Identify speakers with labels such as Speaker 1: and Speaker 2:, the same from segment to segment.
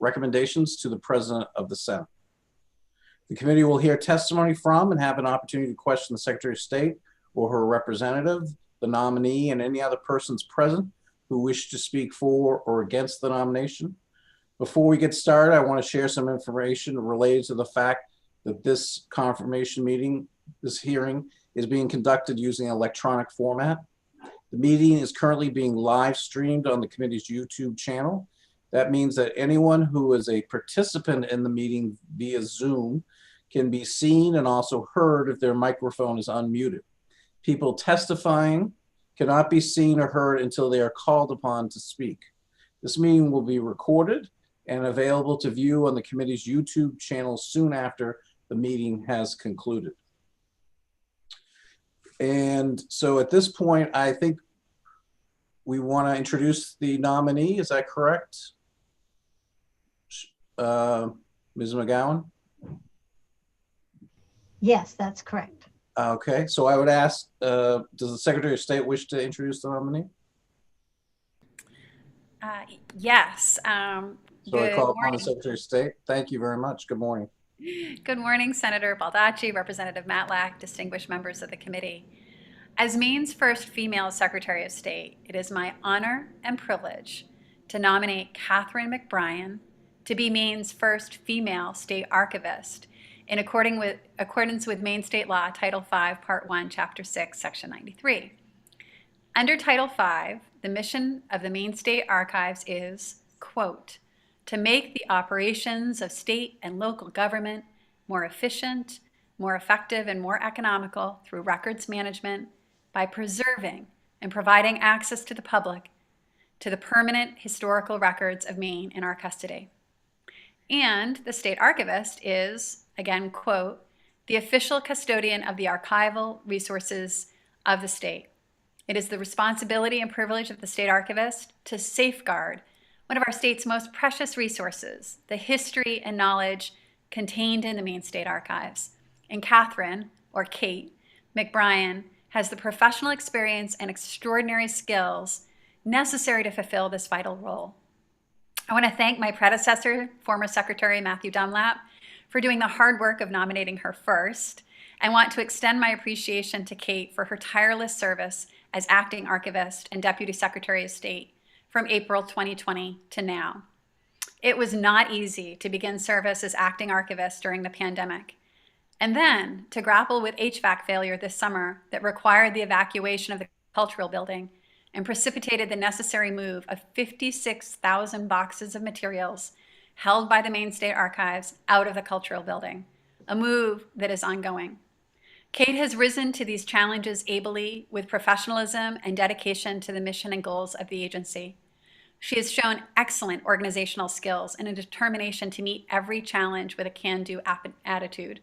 Speaker 1: recommendations to the President of the Senate. The committee will hear testimony from and have an opportunity to question the Secretary of State or her representative, the nominee, and any other persons present who wish to speak for or against the nomination. Before we get started, I want to share some information related to the fact that this hearing is being conducted using an electronic format. The meeting is currently being live streamed on the committee's YouTube channel. That means that anyone who is a participant in the meeting via Zoom can be seen and also heard if their microphone is unmuted. People testifying cannot be seen or heard until they are called upon to speak. This meeting will be recorded and available to view on the committee's YouTube channel soon after the meeting has concluded. And so at this point, I think we want to introduce the nominee. Is that correct? Ms. McGowan?
Speaker 2: Yes, that's correct.
Speaker 1: Okay, so I would ask, does the Secretary of State wish to introduce the nominee?
Speaker 3: Yes.
Speaker 1: So I call upon the Secretary of State. Thank you very much. Good morning.
Speaker 3: Good morning, Senator Baldacci, Representative Matlack, distinguished members of the committee. As Maine's first female Secretary of State, it is my honor and privilege to nominate Catherine McBrien to be Maine's first female state archivist in accordance with Maine State Law, Title V, Part 1, Chapter 6, Section 93. Under Title V, the mission of the Maine State Archives is, quote, to make the operations of state and local government more efficient, more effective, and more economical through records management by preserving and providing access to the public to the permanent historical records of Maine in our custody. And the state archivist is, again, quote, the official custodian of the archival resources of the state. It is the responsibility and privilege of the state archivist to safeguard one of our state's most precious resources, the history and knowledge contained in the Maine State Archives. And Catherine, or Kate, McBrien has the professional experience and extraordinary skills necessary to fulfill this vital role. I want to thank my predecessor, former Secretary Matthew Dunlap, for doing the hard work of nominating her first. I want to extend my appreciation to Kate for her tireless service as acting archivist and Deputy Secretary of State from April 2020 to now. It was not easy to begin service as acting archivist during the pandemic, and then to grapple with HVAC failure this summer that required the evacuation of the cultural building and precipitated the necessary move of 56,000 boxes of materials held by the Maine State Archives out of the cultural building, a move that is ongoing. Kate has risen to these challenges ably with professionalism and dedication to the mission and goals of the agency. She has shown excellent organizational skills and a determination to meet every challenge with a can-do attitude.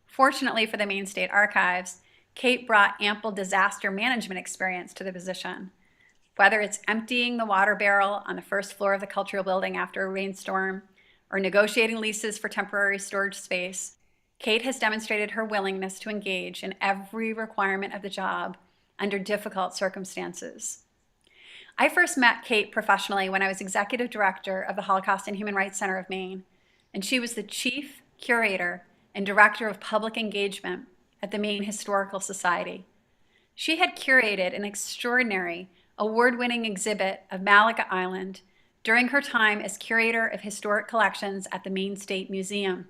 Speaker 3: Fortunately for the Maine State Archives, Kate brought ample disaster management experience to the position. Whether it's emptying the water barrel on the first floor of the cultural building after a rainstorm or negotiating leases for temporary storage space, Kate has demonstrated her willingness to engage in every requirement of the job under difficult circumstances. I first met Kate professionally when I was executive director of the Holocaust and Human Rights Center of Maine, and she was the chief curator and director of public engagement at the Maine Historical Society. She had curated an extraordinary, award-winning exhibit of Malaga Island during her time as curator of historic collections at the Maine State Museum.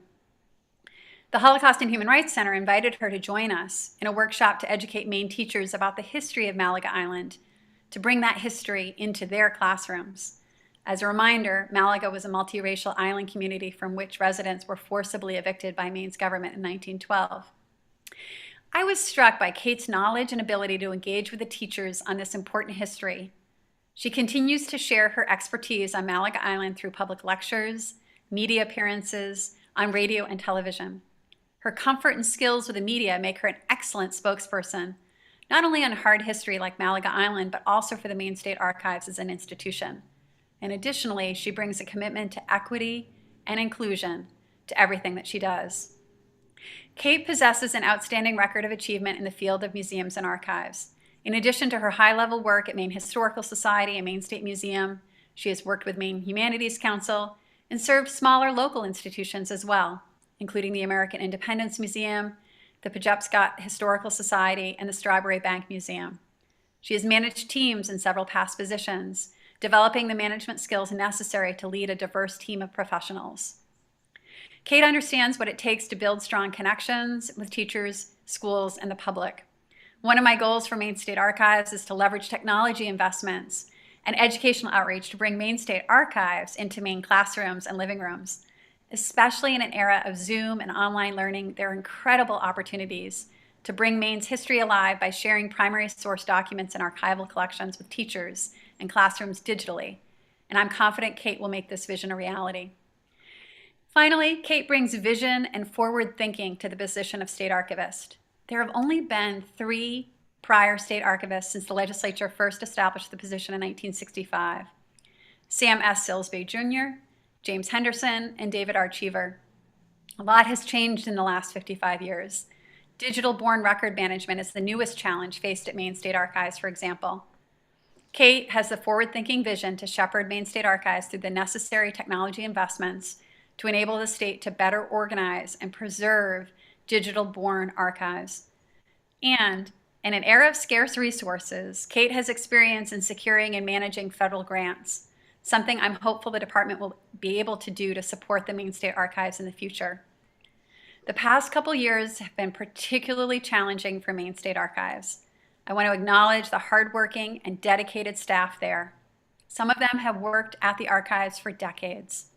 Speaker 3: The Holocaust and Human Rights Center invited her to join us in a workshop to educate Maine teachers about the history of Malaga Island, to bring that history into their classrooms. As a reminder, Malaga was a multiracial island community from which residents were forcibly evicted by Maine's government in 1912. I was struck by Kate's knowledge and ability to engage with the teachers on this important history. She continues to share her expertise on Malaga Island through public lectures, media appearances, on radio and television. Her comfort and skills with the media make her an excellent spokesperson, not only on hard history like Malaga Island, but also for the Maine State Archives as an institution. And additionally, she brings a commitment to equity and inclusion to everything that she does. Kate possesses an outstanding record of achievement in the field of museums and archives. In addition to her high-level work at Maine Historical Society and Maine State Museum, she has worked with Maine Humanities Council, and served smaller local institutions as well, including the American Independence Museum, the Pejepscot Historical Society, and the Strawberry Bank Museum. She has managed teams in several past positions, developing the management skills necessary to lead a diverse team of professionals. Kate understands what it takes to build strong connections with teachers, schools, and the public. One of my goals for Maine State Archives is to leverage technology investments and educational outreach to bring Maine State Archives into Maine classrooms and living rooms. Especially in an era of Zoom and online learning, there are incredible opportunities to bring Maine's history alive by sharing primary source documents and archival collections with teachers and classrooms digitally. And I'm confident Kate will make this vision a reality. Finally, Kate brings vision and forward thinking to the position of state archivist. There have only been 3 prior state archivists since the legislature first established the position in 1965. Sam S. Silsby Jr., James Henderson, and David R. Cheever. A lot has changed in the last 55 years. Digital-born record management is the newest challenge faced at Maine State Archives, for example. Kate has the forward-thinking vision to shepherd Maine State Archives through the necessary technology investments to enable the state to better organize and preserve digital-born archives. And in an era of scarce resources, Kate has experience in securing and managing federal grants, something I'm hopeful the department will be able to do to support the Maine State Archives in the future. The past couple years have been particularly challenging for Maine State Archives. I want to acknowledge the hardworking and dedicated staff there. Some of them have worked at the archives for decades.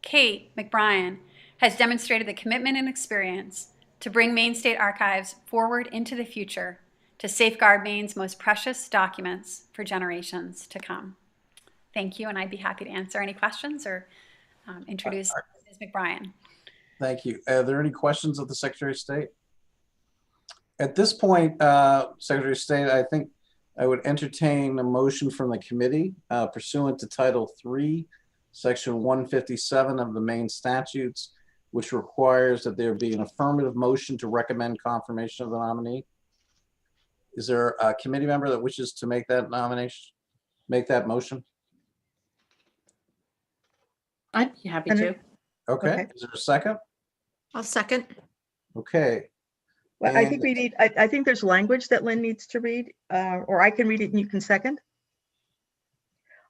Speaker 3: Kate McBrien has demonstrated the commitment and experience to bring Maine State Archives forward into the future to safeguard Maine's most precious documents for generations to come. Thank you, and I'd be happy to answer any questions or introduce Ms. McBrien.
Speaker 1: Thank you. Are there any questions of the Secretary of State? At this point, Secretary of State, I think I would entertain a motion from the committee pursuant to Title III, Section 157 of the Maine statutes, which requires that there be an affirmative motion to recommend confirmation of the nominee. Is there a committee member that wishes to make that nomination, make that motion?
Speaker 2: I'd be happy to.
Speaker 1: Okay. Is there a second?
Speaker 2: I'll second.
Speaker 1: Okay.
Speaker 4: Well, I think we need, I think there's language that Lynn needs to read, or I can read it and you can second.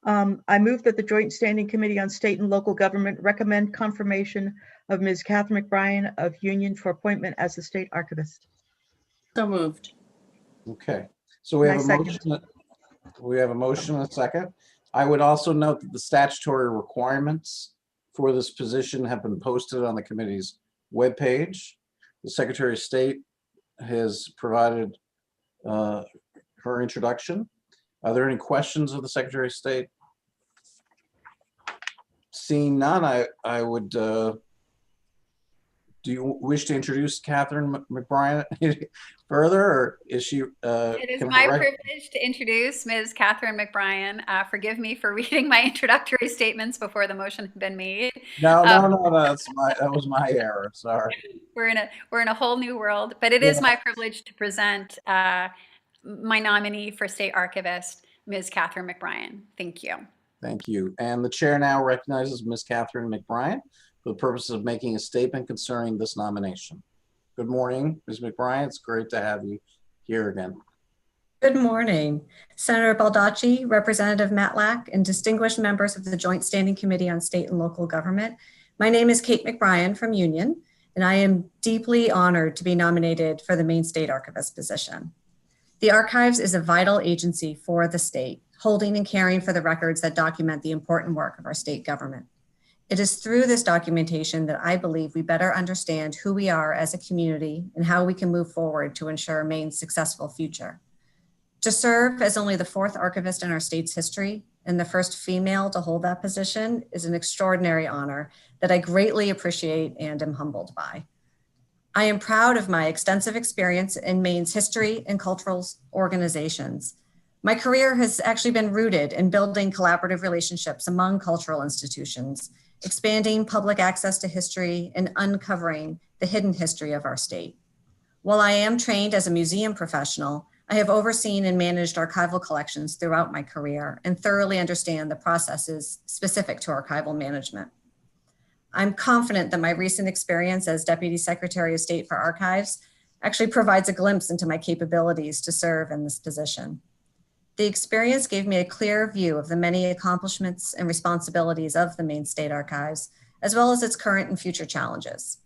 Speaker 4: I move that the Joint Standing Committee on State and Local Government recommend confirmation of Ms. Catherine McBrien of Union for appointment as the State Archivist.
Speaker 2: So moved.
Speaker 1: Okay. So we have
Speaker 4: And
Speaker 1: a
Speaker 4: I
Speaker 1: motion. We have a motion and a second. I would also note that the statutory requirements for this position have been posted on the committee's webpage. The Secretary of State has provided her introduction. Are there any questions of the Secretary of State? Seeing none, I would, do you wish to introduce Catherine McBrien further, or is she?
Speaker 3: It is my privilege to introduce Ms. Catherine McBrien. Forgive me for reading my introductory statements before the motion had been made.
Speaker 1: No, that was my error. Sorry.
Speaker 3: We're in a whole new world, but it is my privilege to present my nominee for State Archivist, Ms. Catherine McBrien. Thank you.
Speaker 1: Thank you. And the chair now recognizes Ms. Catherine McBrien for the purpose of making a statement concerning this nomination. Good morning, Ms. McBrien. It's great to have you here again.
Speaker 5: Good morning, Senator Baldacci, Representative Matlack, and distinguished members of the Joint Standing Committee on State and Local Government. My name is Kate McBrien from Union, and I am deeply honored to be nominated for the Maine State Archivist position. The Archives is a vital agency for the state, holding and caring for the records that document the important work of our state government. It is through this documentation that I believe we better understand who we are as a community and how we can move forward to ensure Maine's successful future. To serve as only the 4th archivist in our state's history and the first female to hold that position is an extraordinary honor that I greatly appreciate and am humbled by. I am proud of my extensive experience in Maine's history and cultural organizations. My career has actually been rooted in building collaborative relationships among cultural institutions, expanding public access to history, and uncovering the hidden history of our state. While I am trained as a museum professional, I have overseen and managed archival collections throughout my career and thoroughly understand the processes specific to archival management. I'm confident that my recent experience as Deputy Secretary of State for Archives actually provides a glimpse into my capabilities to serve in this position. The experience gave me a clear view of the many accomplishments and responsibilities of the Maine State Archives, as well as its current and future challenges.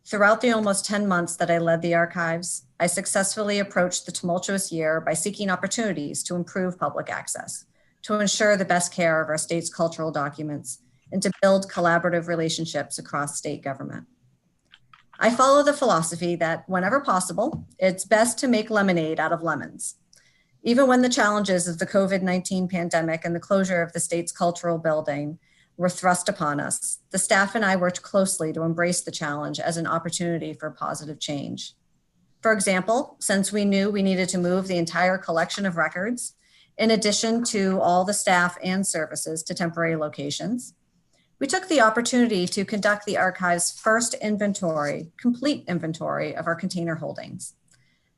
Speaker 5: Throughout the almost 10 months that I led the archives, I successfully approached the tumultuous year by seeking opportunities to improve public access, to ensure the best care of our state's cultural documents, and to build collaborative relationships across state government. I follow the philosophy that whenever possible, it's best to make lemonade out of lemons. Even when the challenges of the COVID-19 pandemic and the closure of the state's cultural building were thrust upon us, the staff and I worked closely to embrace the challenge as an opportunity for positive change. For example, since we knew we needed to move the entire collection of records, in addition to all the staff and services to temporary locations, we took the opportunity to conduct the archive's first complete inventory of our container holdings.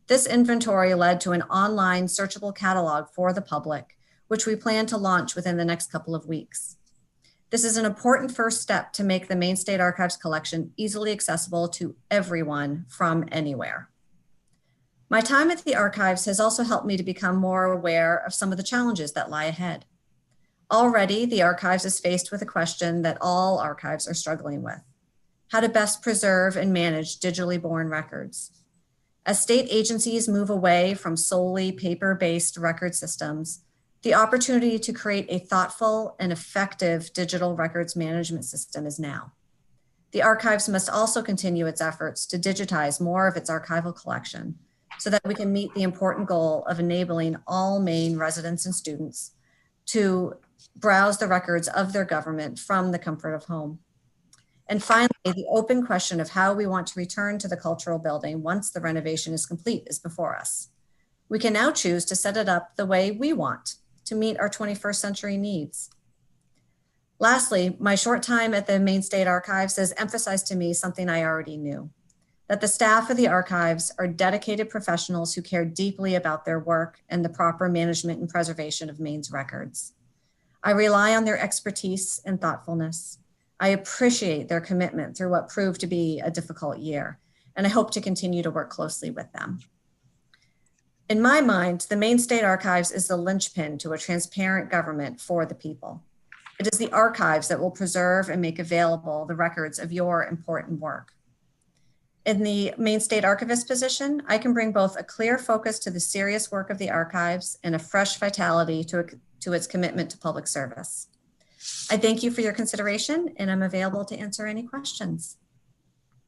Speaker 5: This inventory led to an online searchable catalog for the public, which we plan to launch within the next couple of weeks. This is an important first step to make the Maine State Archives collection easily accessible to everyone from anywhere. My time at the archives has also helped me to become more aware of some of the challenges that lie ahead. Already, the archives is faced with a question that all archives are struggling with: how to best preserve and manage digitally born records. As state agencies move away from solely paper-based record systems, the opportunity to create a thoughtful and effective digital records management system is now. The archives must also continue its efforts to digitize more of its archival collection so that we can meet the important goal of enabling all Maine residents and students to browse the records of their government from the comfort of home. And finally, the open question of how we want to return to the cultural building once the renovation is complete is before us. We can now choose to set it up the way we want to meet our 21st century needs. Lastly, my short time at the Maine State Archives has emphasized to me something I already knew: that the staff of the archives are dedicated professionals who care deeply about their work and the proper management and preservation of Maine's records. I rely on their expertise and thoughtfulness. I appreciate their commitment through what proved to be a difficult year, and I hope to continue to work closely with them. In my mind, the Maine State Archives is the linchpin to a transparent government for the people. It is the archives that will preserve and make available the records of your important work. In the Maine State Archivist position, I can bring both a clear focus to the serious work of the archives and a fresh vitality to its commitment to public service. I thank you for your consideration, and I'm available to answer any questions.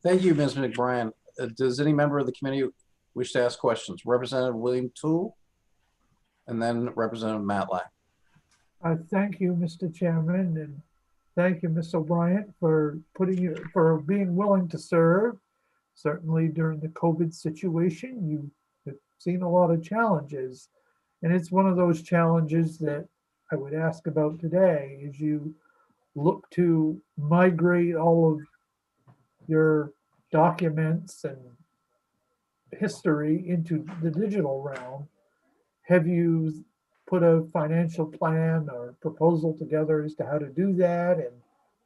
Speaker 1: Thank you, Ms. McBrien. Does any member of the committee wish to ask questions? Representative William Toole, and then Representative Matlack.
Speaker 6: Thank you, Mr. Chairman, and thank you, Ms. O'Brien, for being willing to serve. Certainly during the COVID situation, you have seen a lot of challenges, and it's one of those challenges that I would ask about today as you look to migrate all of your documents and history into the digital realm. Have you put a financial plan or proposal together as to how to do that, and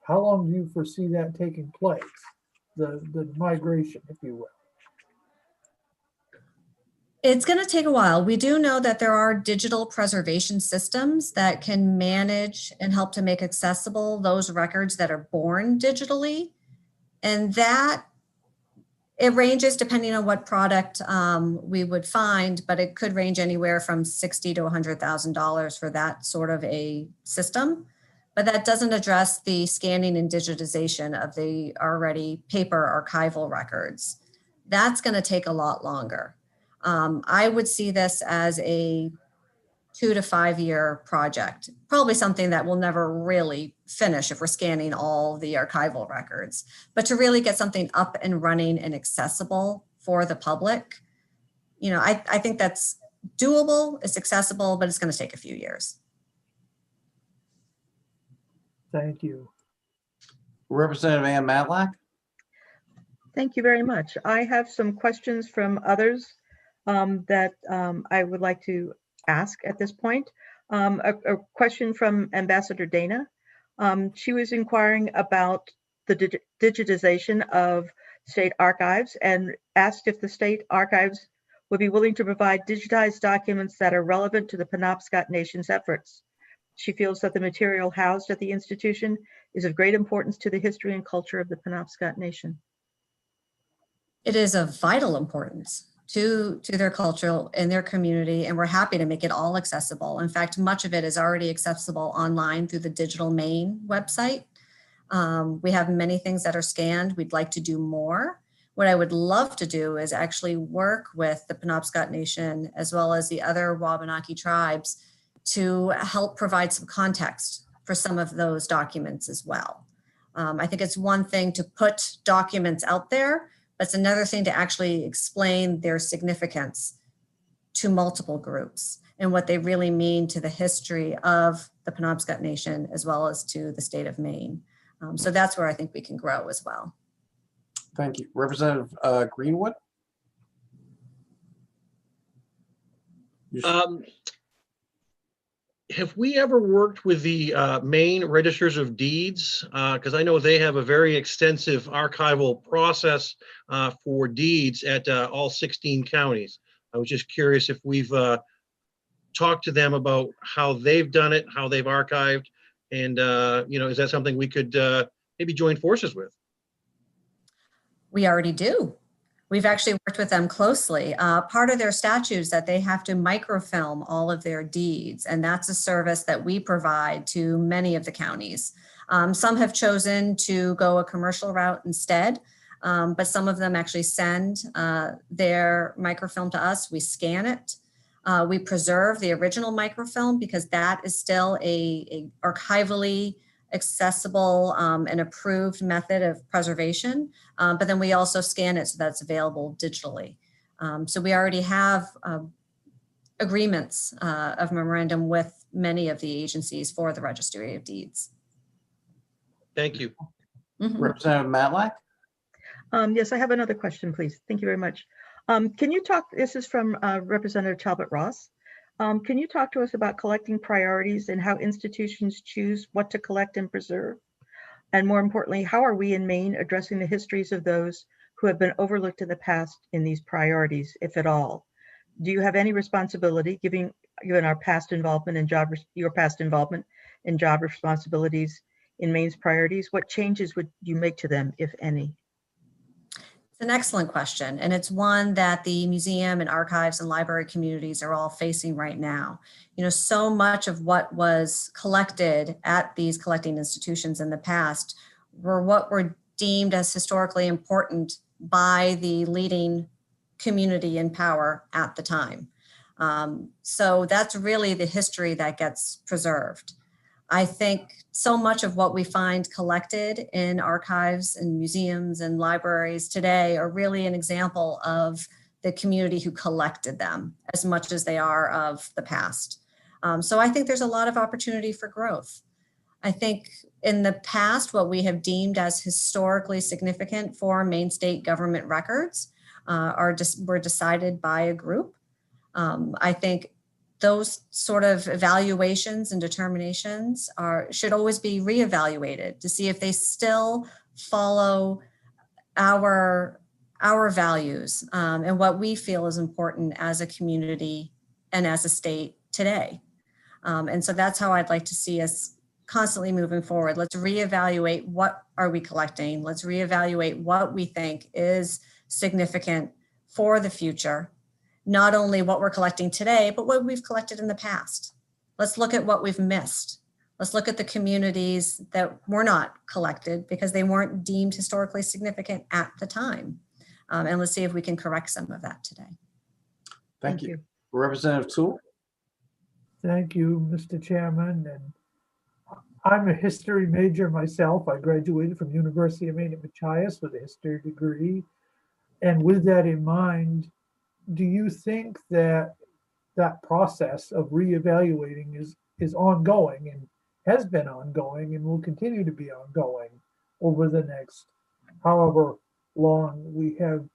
Speaker 6: how long do you foresee that taking place, the migration, if you will?
Speaker 5: It's going to take a while. We do know that there are digital preservation systems that can manage and help to make accessible those records that are born digitally. And that, it ranges depending on what product we would find, but it could range anywhere from $60,000 to $100,000 for that sort of a system. But that doesn't address the scanning and digitization of the already paper archival records. That's going to take a lot longer. I would see this as a 2 to 5 year project, probably something that will never really finish if we're scanning all the archival records. But to really get something up and running and accessible for the public, you know, I think that's doable, it's accessible, but it's going to take a few years.
Speaker 6: Thank you.
Speaker 1: Representative Ann Matlack.
Speaker 4: Thank you very much. I have some questions from others that I would like to ask at this point. A question from Ambassador Dana. She was inquiring about the digitization of state archives and asked if the state archives would be willing to provide digitized documents that are relevant to the Penobscot Nation's efforts. She feels that the material housed at the institution is of great importance to the history and culture of the Penobscot Nation.
Speaker 5: It is of vital importance to their culture and their community, and we're happy to make it all accessible. In fact, much of it is already accessible online through the Digital Maine website. We have many things that are scanned. We'd like to do more. What I would love to do is actually work with the Penobscot Nation as well as the other Wabanaki tribes to help provide some context for some of those documents as well. I think it's one thing to put documents out there, but it's another thing to actually explain their significance to multiple groups and what they really mean to the history of the Penobscot Nation as well as to the state of Maine. So that's where I think we can grow as well.
Speaker 1: Thank you. Representative Greenwood?
Speaker 7: Have we ever worked with the Maine Registers of Deeds? Because I know they have a very extensive archival process for deeds at all 16 counties. I was just curious if we've talked to them about how they've done it, how they've archived, and is that something we could maybe join forces with?
Speaker 5: We already do. We've actually worked with them closely. Part of their statute is that they have to microfilm all of their deeds, and that's a service that we provide to many of the counties. Some have chosen to go a commercial route instead, but some of them actually send their microfilm to us. We scan it. We preserve the original microfilm because that is still a archivally accessible and approved method of preservation, but then we also scan it so that's available digitally. So we already have agreements of memorandum with many of the agencies for the Registry of Deeds.
Speaker 7: Thank you.
Speaker 1: Representative Matlack?
Speaker 4: Yes, I have another question, please. Thank you very much. Can you talk, this is from Representative Talbot Ross. Can you talk to us about collecting priorities and how institutions choose what to collect and preserve? And more importantly, how are we in Maine addressing the histories of those who have been overlooked in the past in these priorities, if at all? Do you have any responsibility, given our past involvement in your past involvement in job responsibilities in Maine's priorities? What changes would you make to them, if any?
Speaker 5: It's an excellent question, and it's one that the museum and archives and library communities are all facing right now. So much of what was collected at these collecting institutions in the past were what were deemed as historically important by the leading community in power at the time. So that's really the history that gets preserved. I think so much of what we find collected in archives and museums and libraries today are really an example of the community who collected them as much as they are of the past. So I think there's a lot of opportunity for growth. I think in the past, what we have deemed as historically significant for Maine state government records were decided by a group. I think those sort of evaluations and determinations should always be reevaluated to see if they still follow our values and what we feel is important as a community and as a state today. And so that's how I'd like to see us constantly moving forward. Let's reevaluate what are we collecting. Let's reevaluate what we think is significant for the future. Not only what we're collecting today, but what we've collected in the past. Let's look at what we've missed. Let's look at the communities that were not collected because they weren't deemed historically significant at the time. And let's see if we can correct some of that today.
Speaker 1: Thank you. Representative Toole?
Speaker 6: Thank you, Mr. Chairman. And I'm a history major myself. I graduated from University of Maine at Machias with a history degree. And with that in mind, do you think that that process of reevaluating is ongoing and has been ongoing and will continue to be ongoing over the next however long we have,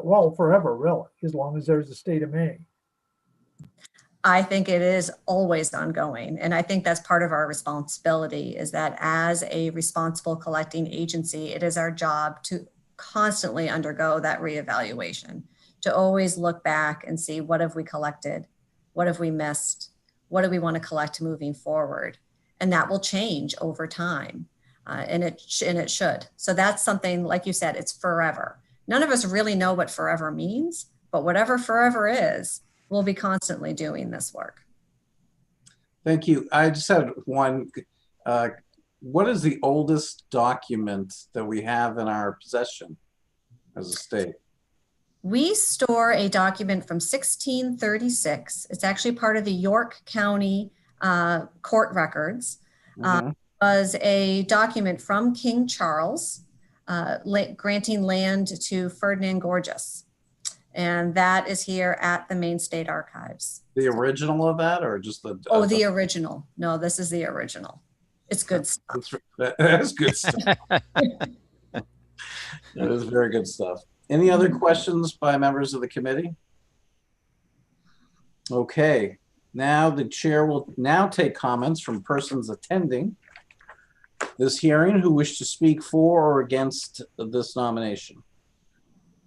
Speaker 6: well, forever really, as long as there's a state of Maine?
Speaker 5: I think it is always ongoing. And I think that's part of our responsibility, is that as a responsible collecting agency, it is our job to constantly undergo that reevaluation, to always look back and see, what have we collected? What have we missed? What do we want to collect moving forward? And that will change over time. And it should. So that's something, like you said, it's forever. None of us really know what forever means, but whatever forever is, we'll be constantly doing this work.
Speaker 1: Thank you. I just had one. What is the oldest document that we have in our possession as a state?
Speaker 5: We store a document from 1636. It's actually part of the York County court records. It was a document from King Charles granting land to Ferdinand Gorges. And that is here at the Maine State Archives.
Speaker 1: The original of that, or just the?
Speaker 5: Oh, the original. No, this is the original. It's good stuff.
Speaker 1: That's good stuff. That is very good stuff. Any other questions by members of the committee? Okay, now the chair will now take comments from persons attending this hearing who wish to speak for or against this nomination.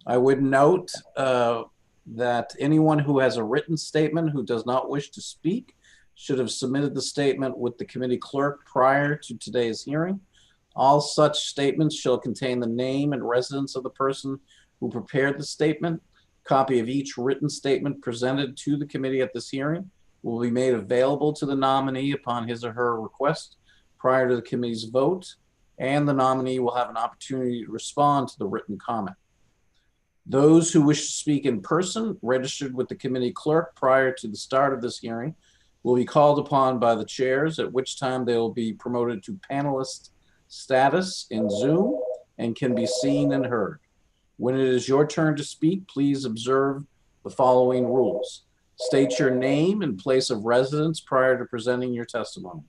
Speaker 1: I would note that anyone who has a written statement who does not wish to speak should have submitted the statement with the committee clerk prior to today's hearing. All such statements shall contain the name and residence of the person who prepared the statement. Copy of each written statement presented to the committee at this hearing will be made available to the nominee upon his or her request prior to the committee's vote, and the nominee will have an opportunity to respond to the written comment. Those who wish to speak in person, registered with the committee clerk prior to the start of this hearing, will be called upon by the chairs, at which time they will be promoted to panelist status in Zoom and can be seen and heard. When it is your turn to speak, please observe the following rules. State your name and place of residence prior to presenting your testimony.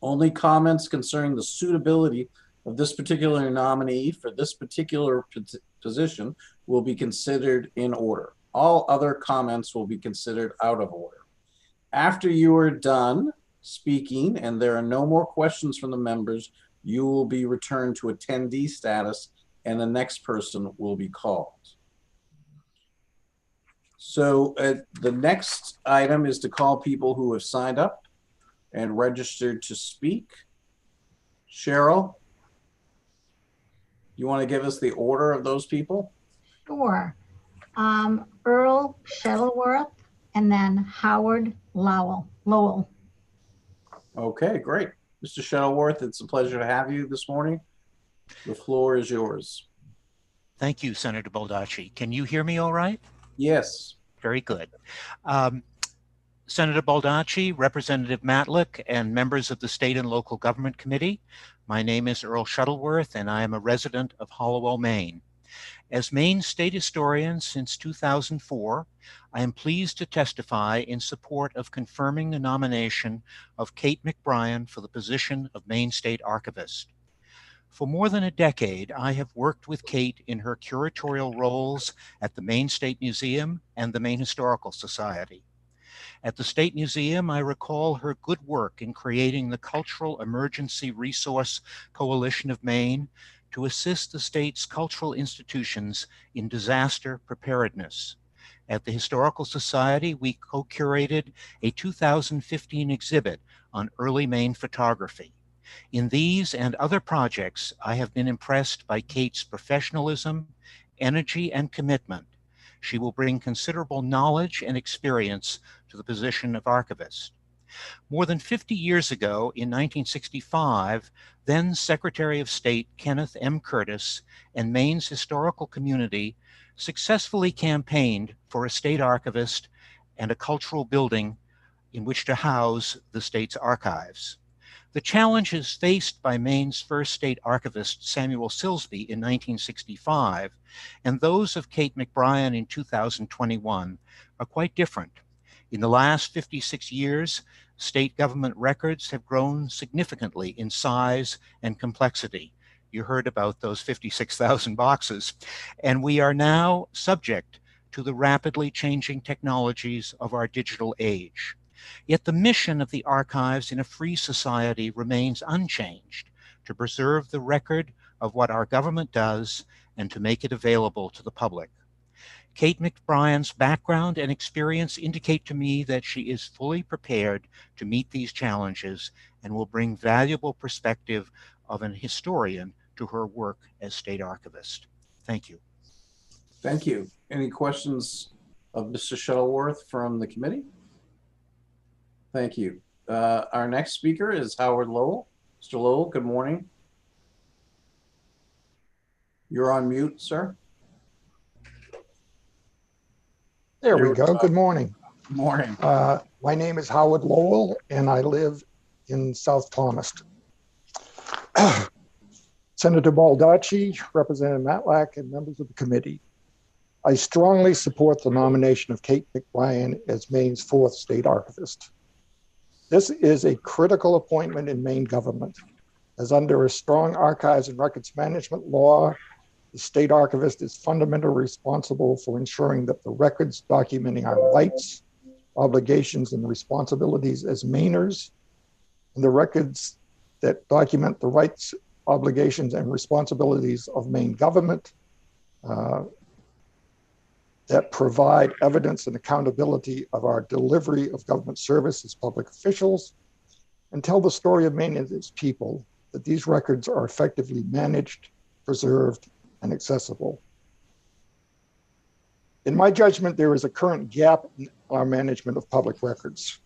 Speaker 1: Only comments concerning the suitability of this particular nominee for this particular position will be considered in order. All other comments will be considered out of order. After you are done speaking and there are no more questions from the members, you will be returned to attendee status and the next person will be called. So the next item is to call people who have signed up and registered to speak. Cheryl, you want to give us the order of those people?
Speaker 8: Sure. Earl Shuttleworth and then Howard Lowell.
Speaker 1: Okay, great. Mr. Shuttleworth, it's a pleasure to have you this morning. The floor is yours.
Speaker 9: Thank you, Senator Baldacci. Can you hear me all right?
Speaker 1: Yes.
Speaker 9: Very good. Senator Baldacci, Representative Matlack, and members of the State and Local Government Committee, my name is Earl Shuttleworth, and I am a resident of Hollowell, Maine. As Maine State Historian since 2004, I am pleased to testify in support of confirming the nomination of Kate McBrien for the position of Maine State Archivist. For more than a decade, I have worked with Kate in her curatorial roles at the Maine State Museum and the Maine Historical Society. At the State Museum, I recall her good work in creating the Cultural Emergency Resource Coalition of Maine to assist the state's cultural institutions in disaster preparedness. At the Historical Society, we co-curated a 2015 exhibit on early Maine photography. In these and other projects, I have been impressed by Kate's professionalism, energy, and commitment. She will bring considerable knowledge and experience to the position of archivist. More than 50 years ago, in 1965, then Secretary of State Kenneth M. Curtis and Maine's historical community successfully campaigned for a state archivist and a cultural building in which to house the state's archives. The challenges faced by Maine's first state archivist, Samuel Silsby, in 1965, and those of Kate McBrien in 2021 are quite different. In the last 56 years, state government records have grown significantly in size and complexity. You heard about those 56,000 boxes. And we are now subject to the rapidly changing technologies of our digital age. Yet the mission of the archives in a free society remains unchanged: to preserve the record of what our government does and to make it available to the public. Kate McBrien's background and experience indicate to me that she is fully prepared to meet these challenges and will bring valuable perspective of an historian to her work as state archivist. Thank you.
Speaker 1: Thank you. Any questions of Mr. Shuttleworth from the committee? Thank you. Our next speaker is Howard Lowell. Mr. Lowell, good morning. You're on mute, sir.
Speaker 10: There we go. Good morning.
Speaker 1: Good morning.
Speaker 10: My name is Howard Lowell, and I live in South Thomaston. Senator Baldacci, Representative Matlack, and members of the committee, I strongly support the nomination of Kate McBrien as Maine's 4th state archivist. This is a critical appointment in Maine government, as under a strong archives and records management law, the state archivist is fundamentally responsible for ensuring that the records documenting our rights, obligations, and responsibilities as Mainers, and the records that document the rights, obligations, and responsibilities of Maine government, that provide evidence and accountability of our delivery of government service as public officials, and tell the story of Maine and its people, that these records are effectively managed, preserved, and accessible. In my judgment, there is a current gap in our management of public records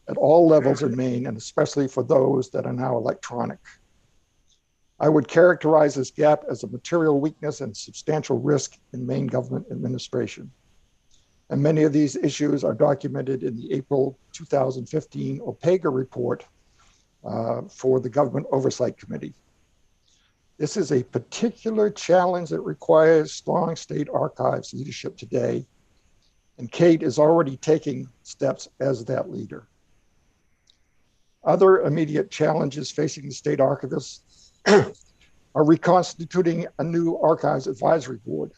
Speaker 10: at all levels in Maine, and especially for those that are now electronic. I would characterize this gap as a material weakness and substantial risk in Maine government administration. And many of these issues are documented in the April 2015 OPEGA report for the Government Oversight Committee. This is a particular challenge that requires strong state archives leadership today, and Kate is already taking steps as that leader. Other immediate challenges facing the state archivists are reconstituting a new Archives Advisory Board,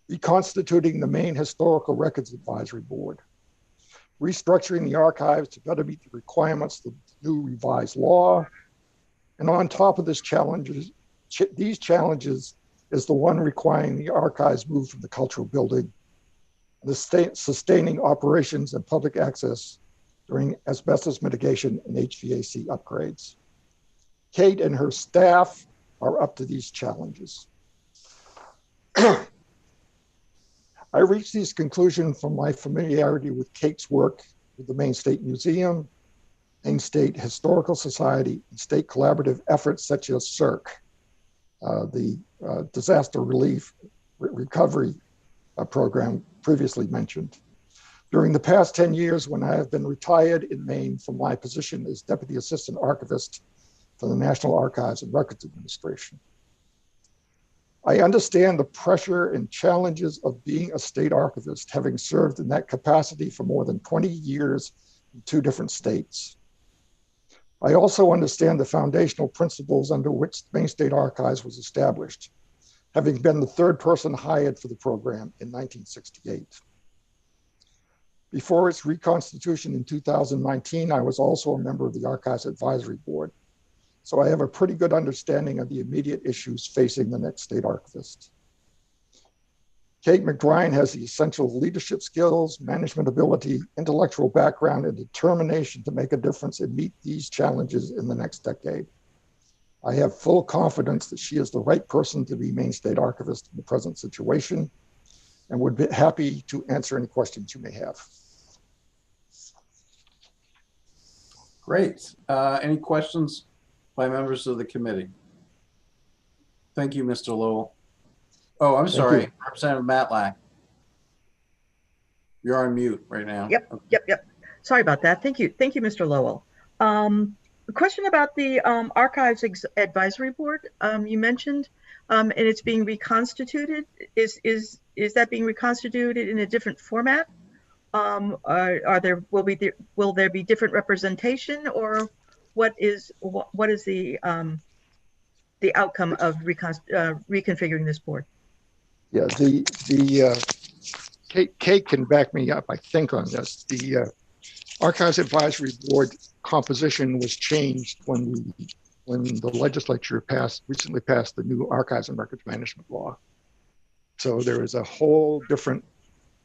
Speaker 10: reconstituting the Maine Historical Records Advisory Board, restructuring the archives to better meet the requirements of the new revised law, and on top of these challenges is the one requiring the archives move from the cultural building, the sustaining operations and public access during asbestos mitigation and HVAC upgrades. Kate and her staff are up to these challenges. I reached these conclusions from my familiarity with Kate's work with the Maine State Museum, Maine State Historical Society, and state collaborative efforts such as CERC, the disaster relief recovery program previously mentioned. During the past 10 years, when I have been retired in Maine from my position as Deputy Assistant Archivist for the National Archives and Records Administration, I understand the pressure and challenges of being a state archivist, having served in that capacity for more than 20 years in 2 different states. I also understand the foundational principles under which the Maine State Archives was established, having been the 3rd person hired for the program in 1968. Before its reconstitution in 2019, I was also a member of the Archives Advisory Board, so I have a pretty good understanding of the immediate issues facing the next state archivist. Kate McBrien has the essential leadership skills, management ability, intellectual background, and determination to make a difference and meet these challenges in the next decade. I have full confidence that she is the right person to be Maine State Archivist in the present situation, and would be happy to answer any questions you may have.
Speaker 1: Great. Any questions by members of the committee? Thank you, Mr. Lowell. Oh, I'm sorry, Representative Matlack. You're on mute right now.
Speaker 4: Yep. Sorry about that. Thank you, Mr. Lowell. A question about the Archives Advisory Board you mentioned, and it's being reconstituted. Is that being reconstituted in a different format? Will there be different representation, or what is the outcome of reconfiguring this board?
Speaker 10: Yeah, Kate can back me up, I think, on this. The Archives Advisory Board composition was changed when the legislature recently passed the new Archives and Records Management Law. So there is a whole different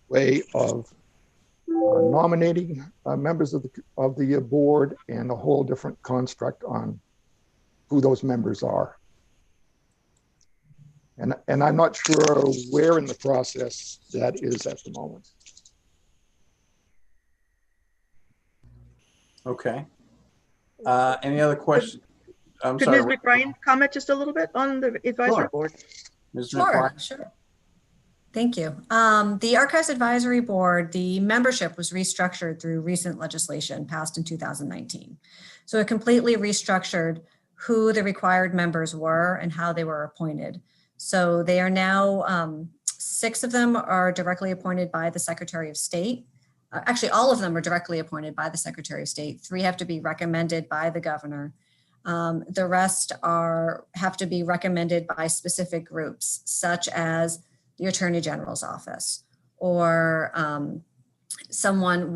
Speaker 10: way of nominating members of the board, and a whole different construct on who those members are. And I'm not sure where in the process that is at the moment.
Speaker 1: Okay. Any other questions? I'm
Speaker 4: Could
Speaker 1: sorry.
Speaker 4: Ms. McBrien comment just a little bit on the advisory
Speaker 1: Sure.
Speaker 4: board?
Speaker 1: Ms.
Speaker 5: Sure,
Speaker 1: McBride?
Speaker 5: sure. Thank you. The Archives Advisory Board, the membership was restructured through recent legislation passed in 2019. So it completely restructured who the required members were and how they were appointed. So they are now, 6 of them are directly appointed by the Secretary of State. Actually, all of them are directly appointed by the Secretary of State. 3 have to be recommended by the governor. The rest have to be recommended by specific groups, such as the Attorney General's office, or someone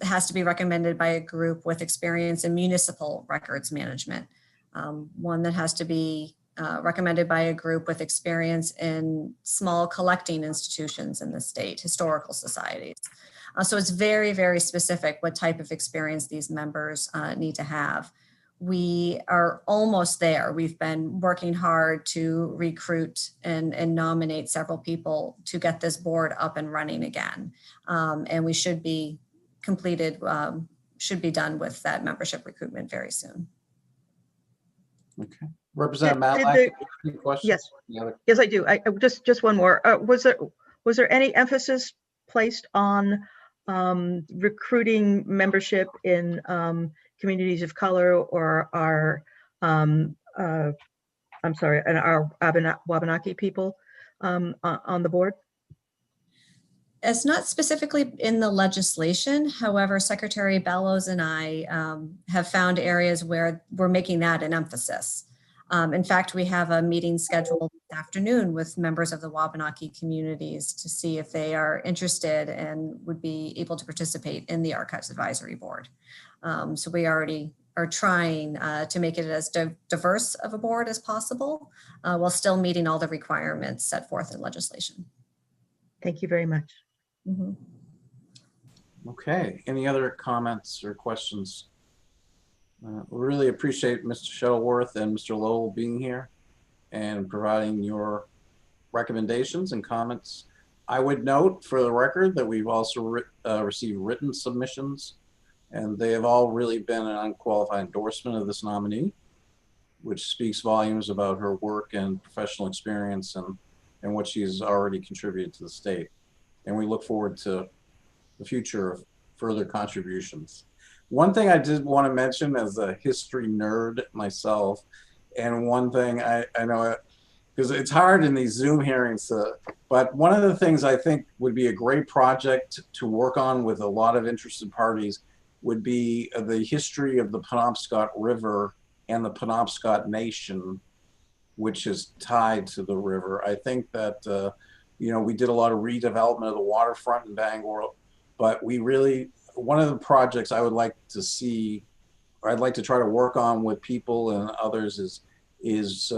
Speaker 5: has to be recommended by a group with experience in municipal records management. One that has to be recommended by a group with experience in small collecting institutions in the state, historical societies. So it's very, very specific what type of experience these members need to have. We are almost there. We've been working hard to recruit and nominate several people to get this board up and running again. And we should be completed, should be done with that membership recruitment very soon.
Speaker 1: Okay. Representative
Speaker 4: Did
Speaker 1: Matlack, any questions?
Speaker 4: Yes.
Speaker 1: Any other-
Speaker 4: Yes, I do. I just one more. Was there any emphasis placed on recruiting membership in communities of color or our and our Wabanaki people on the board?
Speaker 5: It's not specifically in the legislation. However, Secretary Bellows and I have found areas where we're making that an emphasis. In fact, we have a meeting scheduled this afternoon with members of the Wabanaki communities to see if they are interested and would be able to participate in the Archives Advisory Board. So we already are trying to make it as diverse of a board as possible while still meeting all the requirements set forth in legislation.
Speaker 4: Thank you very much.
Speaker 5: Mm-hmm.
Speaker 1: Okay. Any other comments or questions? We really appreciate Mr. Shuttleworth and Mr. Lowell being here and providing your recommendations and comments. I would note for the record that we've also received written submissions, and they have all really been an unqualified endorsement of this nominee, which speaks volumes about her work and professional experience and what she's already contributed to the state. And we look forward to the future of further contributions. One thing I did want to mention as a history nerd myself, and one thing I know, because it's hard in these Zoom hearings, but one of the things I think would be a great project to work on with a lot of interested parties would be the history of the Penobscot River and the Penobscot Nation, which is tied to the river. I think that, we did a lot of redevelopment of the waterfront in Bangor, but we really, one of the projects I would like to see, or I'd like to try to work on with people and others is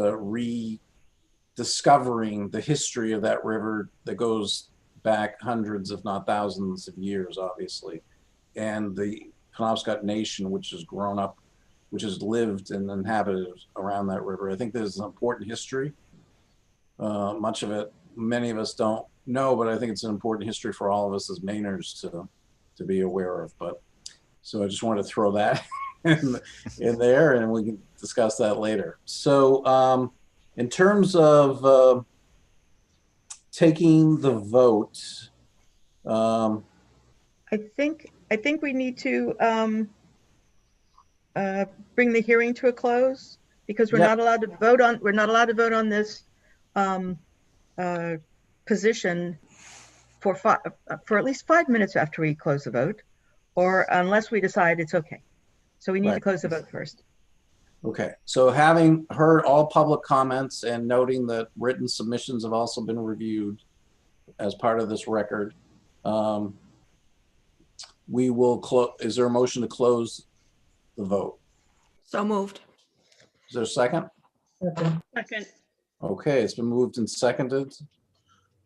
Speaker 1: rediscovering the history of that river that goes back hundreds, if not thousands of years, obviously. And the Penobscot Nation, which has grown up, which has lived and inhabited around that river. I think there's an important history. Much of it, many of us don't know, but I think it's an important history for all of us as Mainers to be aware of. But so I just wanted to throw that in there, and we can discuss that later. So in terms of taking the vote,
Speaker 4: I think we need to bring the hearing to a close because we're not allowed to vote on this position for at least 5 minutes after we close the vote, or unless we decide it's okay. So we need to close the vote first.
Speaker 1: Okay, so having heard all public comments and noting that written submissions have also been reviewed as part of this record, We will close. Is there a motion to close the vote?
Speaker 2: So moved.
Speaker 1: Is there a second?
Speaker 2: Second.
Speaker 1: Okay, it's been moved and seconded.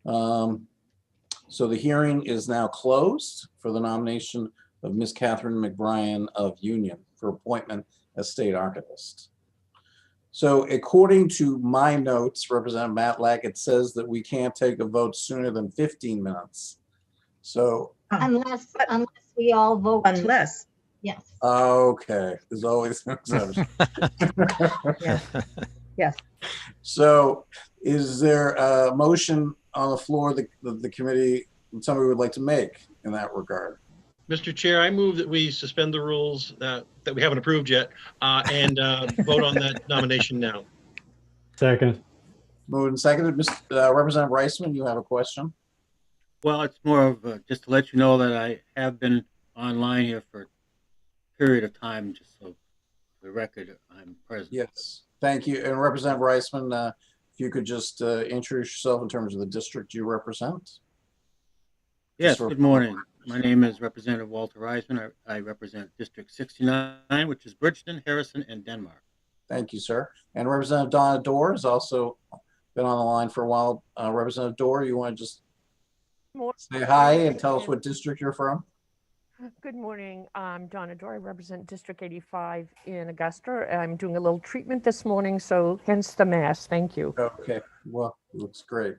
Speaker 1: So the hearing is now closed for the nomination of Ms. Catherine McBrien of Union for appointment as state archivist. So according to my notes, Representative Matlack, it says that we can't take a vote sooner than 15 minutes. So,
Speaker 8: Unless we all vote. to-
Speaker 4: Unless,
Speaker 8: Yes.
Speaker 1: okay, there's always an exception.
Speaker 4: yes.
Speaker 1: So is there a motion on the floor that the committee, somebody would like to make in that regard?
Speaker 7: Mr. Chair, I move that we suspend the rules that we haven't approved yet and vote on that nomination now.
Speaker 11: Second.
Speaker 1: Moved and seconded. Representative Reisman, you have a question?
Speaker 11: Well, it's more of just to let you know that I have been online here for a period of time, just so for the record, I'm present.
Speaker 1: Yes, thank you. And Representative Reisman, if you could just introduce yourself in terms of the district you represent.
Speaker 11: Yes,
Speaker 1: Sure.
Speaker 11: good morning. My name is Representative Walter Reisman. I represent District 69, which is Bridgeton, Harrison, and Denmark.
Speaker 1: Thank you, sir. And Representative Donna Dorr has also been on the line for a while. Representative Dorr, you want to just say hi and tell us what district you're from?
Speaker 12: Good morning. I'm Donna Dorr. I represent District 85 in Augusta. I'm doing a little treatment this morning, so hence the mask. Thank you.
Speaker 1: Okay, well, looks great.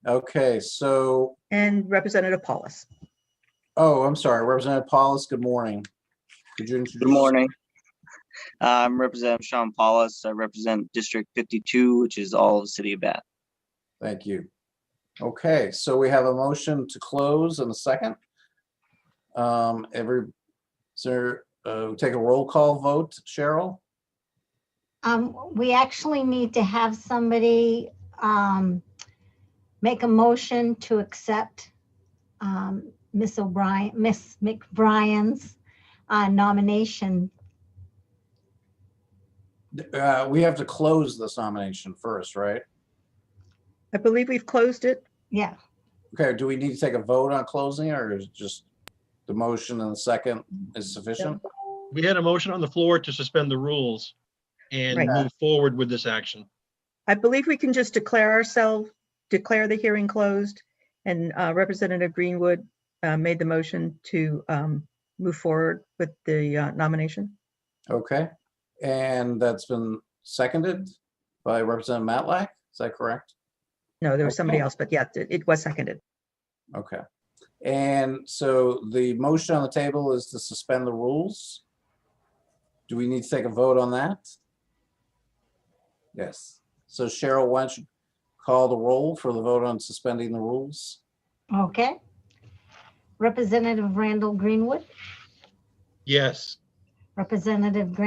Speaker 1: Okay, so,
Speaker 4: And Representative Paulus.
Speaker 1: oh, I'm sorry, Representative Paulus, good morning. Could you introduce?
Speaker 13: Good morning. I'm Representative Sean Paulus. I represent District 52, which is all of the city of Bath.
Speaker 1: Thank you. Okay, so we have a motion to close in a second. Take a roll call vote, Cheryl?
Speaker 8: We actually need to have somebody make a motion to accept Miss McBrien's nomination.
Speaker 1: We have to close this nomination first, right?
Speaker 4: I believe we've closed it.
Speaker 8: Yeah.
Speaker 1: Okay, do we need to take a vote on closing, or is it just the motion and the second is sufficient?
Speaker 7: We had a motion on the floor to suspend the rules and
Speaker 4: Right.
Speaker 7: move forward with this action.
Speaker 4: I believe we can just declare the hearing closed, and Representative Greenwood made the motion to move forward with the nomination.
Speaker 1: Okay, and that's been seconded by Representative Matlack, is that correct?
Speaker 4: No, there was somebody
Speaker 1: Okay.
Speaker 4: else, but yeah, it was seconded.
Speaker 1: Okay, and so the motion on the table is to suspend the rules. Do we need to take a vote on that? Yes, so Cheryl, why don't you call the roll for the vote on suspending the rules?
Speaker 8: Okay. Representative Randall Greenwood,
Speaker 7: Yes.
Speaker 8: Representative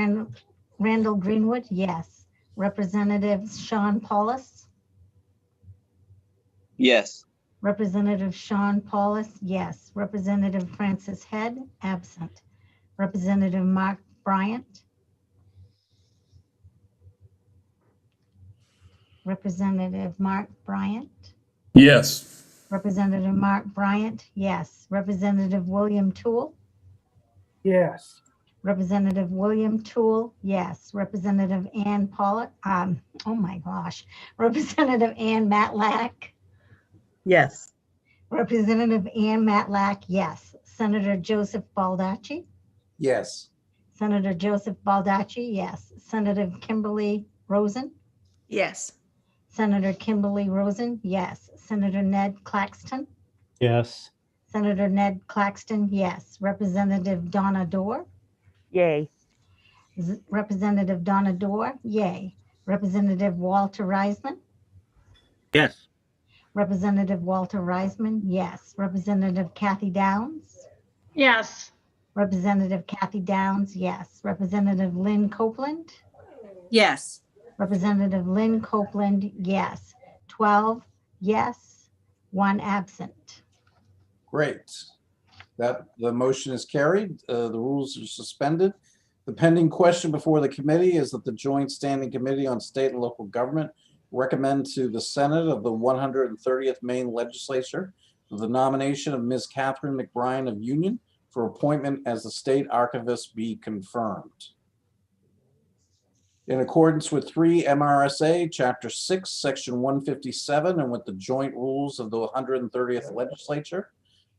Speaker 8: Randall Greenwood, yes. Representative Sean Paulus,
Speaker 13: Yes.
Speaker 8: Representative Sean Paulus, yes. Representative Francis Head, absent. Representative Mark Bryant. Representative Mark Bryant.
Speaker 11: Yes.
Speaker 8: Representative Mark Bryant, yes. Representative William Toole.
Speaker 6: Yes.
Speaker 8: Representative William Toole, yes. Representative Ann Pollock, oh my gosh. Representative Ann Matlack.
Speaker 4: Yes.
Speaker 8: Representative Ann Matlack, yes. Senator Joseph Baldacci.
Speaker 1: Yes.
Speaker 8: Senator Joseph Baldacci, yes. Senator Kimberly Rosen.
Speaker 2: Yes.
Speaker 8: Senator Kimberly Rosen, yes. Senator Ned Claxton.
Speaker 11: Yes.
Speaker 8: Senator Ned Claxton, yes. Representative Donna Dorr.
Speaker 12: Yay.
Speaker 8: Representative Donna Dorr, yay. Representative Walter Reisman.
Speaker 11: Yes.
Speaker 8: Representative Walter Reisman, yes. Representative Kathy Downs.
Speaker 2: Yes.
Speaker 8: Representative Kathy Downs, yes. Representative Lynn Copeland.
Speaker 2: Yes.
Speaker 8: Representative Lynn Copeland, yes. 12 yes, 1 absent.
Speaker 1: Great. That the motion is carried. The rules are suspended. The pending question before the committee is that the Joint Standing Committee on State and Local Government recommend to the Senate of the 130th Maine Legislature the nomination of Ms. Catherine McBrien of Union for appointment as the state archivist be confirmed. In accordance with 3 MRSA, Chapter 6, Section 157, and with the joint rules of the 130th Legislature,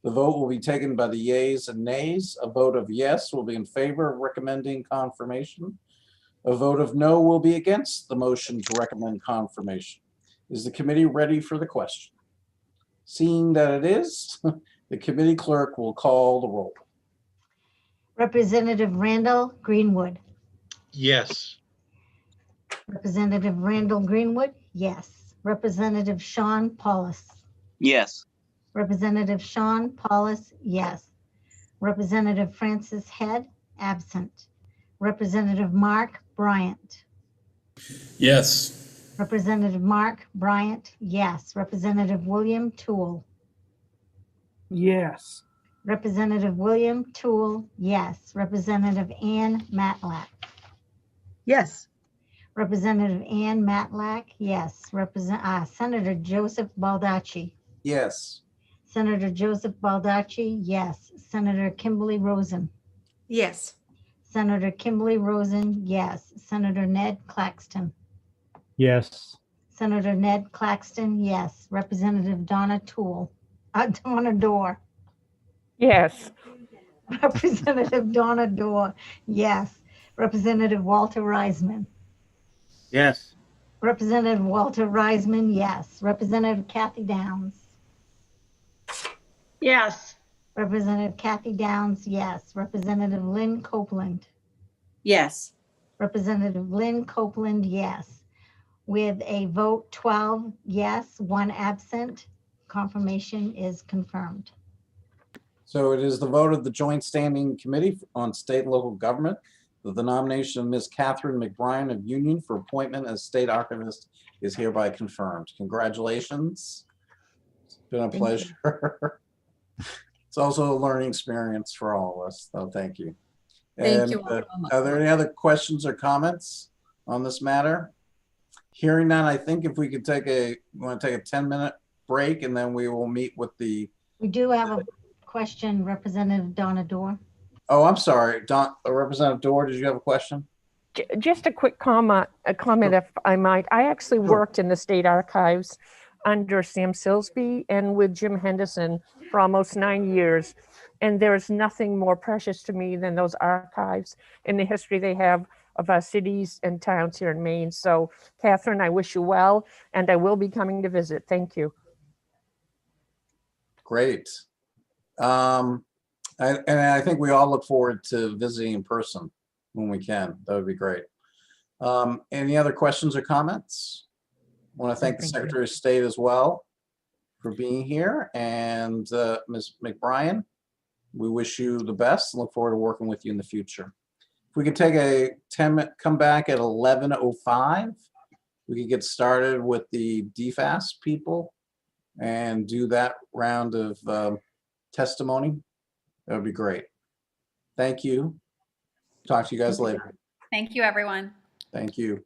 Speaker 1: the vote will be taken by the yeas and nays. A vote of yes will be in favor of recommending confirmation. A vote of no will be against the motion to recommend confirmation. Is the committee ready for the question? Seeing that it is, the committee clerk will call the roll.
Speaker 8: Representative Randall Greenwood.
Speaker 7: Yes.
Speaker 8: Representative Randall Greenwood, yes. Representative Sean Paulus.
Speaker 13: Yes.
Speaker 8: Representative Sean Paulus, yes. Representative Francis Head, absent. Representative Mark Bryant.
Speaker 14: Yes.
Speaker 8: Representative Mark Bryant, yes. Representative William Toole.
Speaker 6: Yes.
Speaker 8: Representative William Toole, yes. Representative Ann Matlack.
Speaker 4: Yes.
Speaker 8: Representative Ann Matlack, yes. Senator Joseph Baldacci.
Speaker 1: Yes.
Speaker 8: Senator Joseph Baldacci, yes. Senator Kimberly Rosen.
Speaker 2: Yes.
Speaker 8: Senator Kimberly Rosen, yes. Senator Ned Claxton.
Speaker 6: Yes.
Speaker 8: Senator Ned Claxton, yes. Representative Donna Dorr.
Speaker 12: Yes.
Speaker 8: Representative Donna Dorr, yes. Representative Walter Reisman.
Speaker 11: Yes.
Speaker 8: Representative Walter Reisman, yes. Representative Kathy Downs.
Speaker 2: Yes.
Speaker 8: Representative Kathy Downs, yes. Representative Lynn Copeland.
Speaker 2: Yes.
Speaker 8: Representative Lynn Copeland, yes. With a vote 12 yes, 1 absent, confirmation is confirmed.
Speaker 1: So it is the vote of the Joint Standing Committee on State and Local Government that the nomination of Ms. Catherine McBrien of Union for appointment as state archivist is hereby confirmed. Congratulations. It's been a
Speaker 4: Thank you.
Speaker 1: pleasure. It's also a learning experience for all of us, so thank you.
Speaker 5: Thank
Speaker 1: And,
Speaker 5: you all so much.
Speaker 1: are there any other questions or comments on this matter? Hearing none, I think if we could take a 10-minute break and then we will meet with the,
Speaker 8: We do have a question, Representative Donna Dorr.
Speaker 1: oh, I'm sorry, Representative Dorr, did you have a question?
Speaker 12: Just a quick comment, if I might. I actually
Speaker 1: Sure.
Speaker 12: worked in the state archives under Sam Silsby and with Jim Henderson for almost 9 years. And there's nothing more precious to me than those archives and the history they have of our cities and towns here in Maine. So Catherine, I wish you well, and I will be coming to visit. Thank you.
Speaker 1: Great. And I think we all look forward to visiting in person when we can. That would be great. Any other questions or comments? I want to thank the
Speaker 4: Thank you.
Speaker 1: Secretary of State as well for being here. And Ms. McBrien, we wish you the best and look forward to working with you in the future. If we could take a 10-minute, come back at 11:05, we could get started with the DFAS people and do that round of testimony. That would be great. Thank you. Talk to you guys later.
Speaker 3: Thank you, everyone.
Speaker 1: Thank you.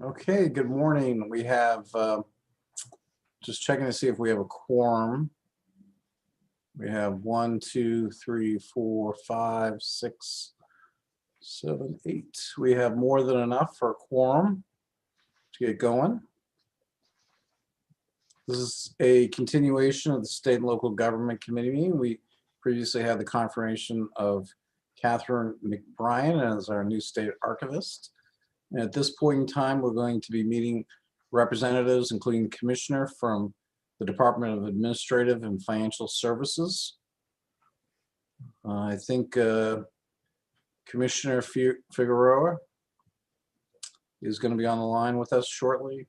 Speaker 1: Okay, good morning. We have, just checking to see if we have a quorum. We have 1, 2, 3, 4, 5, 6, 7, 8. We have more than enough for a quorum to get going. This is a continuation of the State and Local Government Committee meeting. We previously had the confirmation of Catherine McBrien as our new state archivist. And at this point in time, we're going to be meeting representatives, including the commissioner from the Department of Administrative and Financial Services. I think Commissioner Figueroa is going to be on the line with us shortly.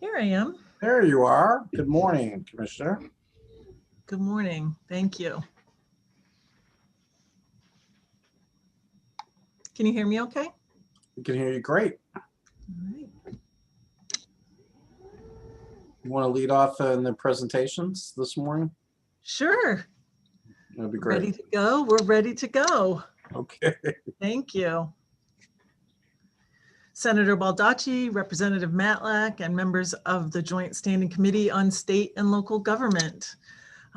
Speaker 15: Here I am.
Speaker 1: There you are. Good morning, Commissioner.
Speaker 15: Good morning. Thank you. Can you hear me okay?
Speaker 1: We can hear you great.
Speaker 15: All right.
Speaker 1: You want to lead off in the presentations this morning?
Speaker 15: Sure.
Speaker 1: That'd be great.
Speaker 15: Ready to go? We're ready to go.
Speaker 1: Okay.
Speaker 15: Thank you. Senator Baldacci, Representative Matlack, and members of the Joint Standing Committee on State and Local Government.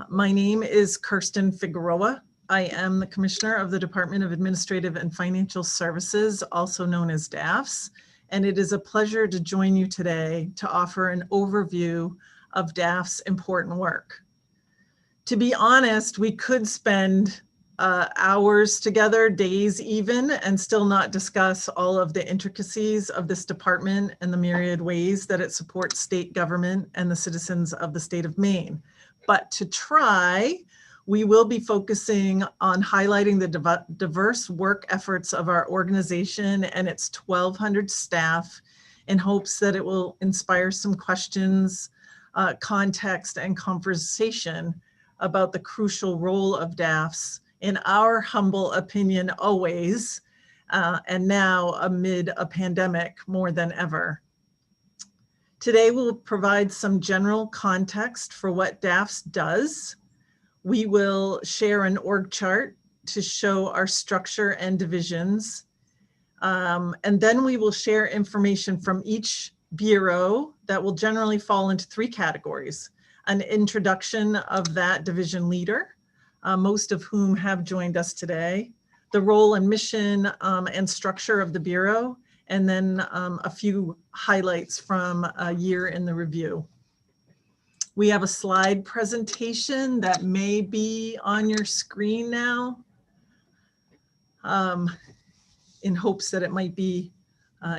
Speaker 15: My name is Kirsten Figueroa. I am the Commissioner of the Department of Administrative and Financial Services, also known as DAFS, and it is a pleasure to join you today to offer an overview of DAF's important work. To be honest, we could spend hours together, days even, and still not discuss all of the intricacies of this department and the myriad ways that it supports state government and the citizens of the state of Maine. But to try, we will be focusing on highlighting the diverse work efforts of our organization and its 1,200 staff in hopes that it will inspire some questions, context, and conversation about the crucial role of DAFs, in our humble opinion, always, and now amid a pandemic more than ever. Today, we'll provide some general context for what DAFs does. We will share an org chart to show our structure and divisions. And then we will share information from each bureau that will generally fall into 3 categories: an introduction of that division leader, most of whom have joined us today, the role and mission and structure of the Bureau, and then a few highlights from a year in the review. We have a slide presentation that may be on your screen now, in hopes that it might be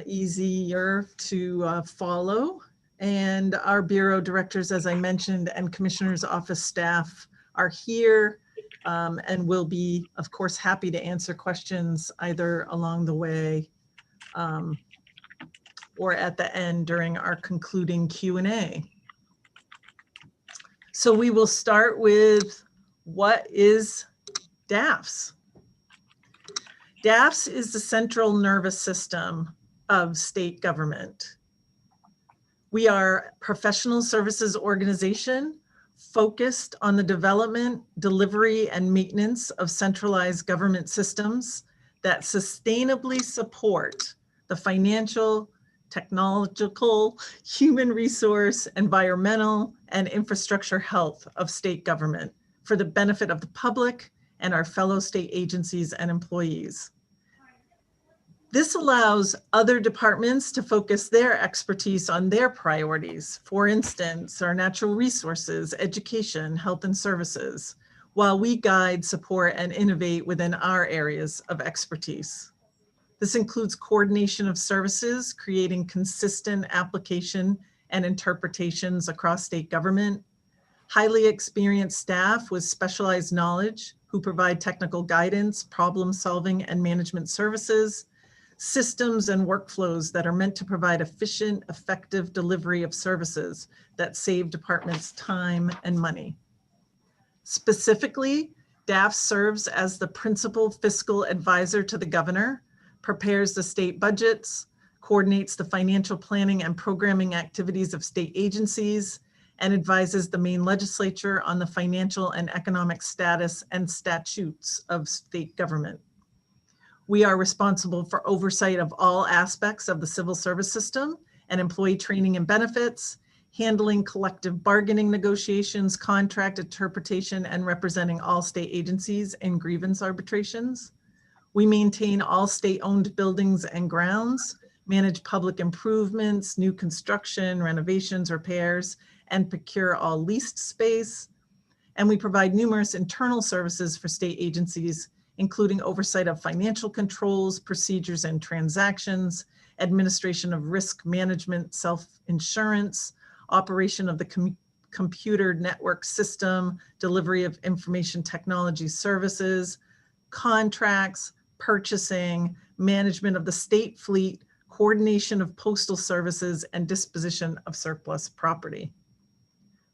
Speaker 15: easier to follow. And our Bureau directors, as I mentioned, and Commissioner's Office staff are here and will be, of course, happy to answer questions either along the way or at the end during our concluding Q&A. So we will start with, what is DAFs? DAFs is the central nervous system of state government. We are a professional services organization focused on the development, delivery, and maintenance of centralized government systems that sustainably support the financial, technological, human resource, environmental, and infrastructure health of state government for the benefit of the public and our fellow state agencies and employees. This allows other departments to focus their expertise on their priorities. For instance, our natural resources, education, health and services, while we guide, support, and innovate within our areas of expertise. This includes coordination of services, creating consistent application and interpretations across state government, highly experienced staff with specialized knowledge who provide technical guidance, problem solving, and management services, systems and workflows that are meant to provide efficient, effective delivery of services that save departments time and money. Specifically, DAF serves as the principal fiscal advisor to the governor, prepares the state budgets, coordinates the financial planning and programming activities of state agencies, and advises the Maine legislature on the financial and economic status and statutes of state government. We are responsible for oversight of all aspects of the civil service system and employee training and benefits, handling collective bargaining negotiations, contract interpretation, and representing all state agencies in grievance arbitrations. We maintain all state-owned buildings and grounds, manage public improvements, new construction, renovations, repairs, and procure all leased space. And we provide numerous internal services for state agencies, including oversight of financial controls, procedures and transactions, administration of risk management, self-insurance, operation of the computer network system, delivery of information technology services, contracts, purchasing, management of the state fleet, coordination of postal services, and disposition of surplus property.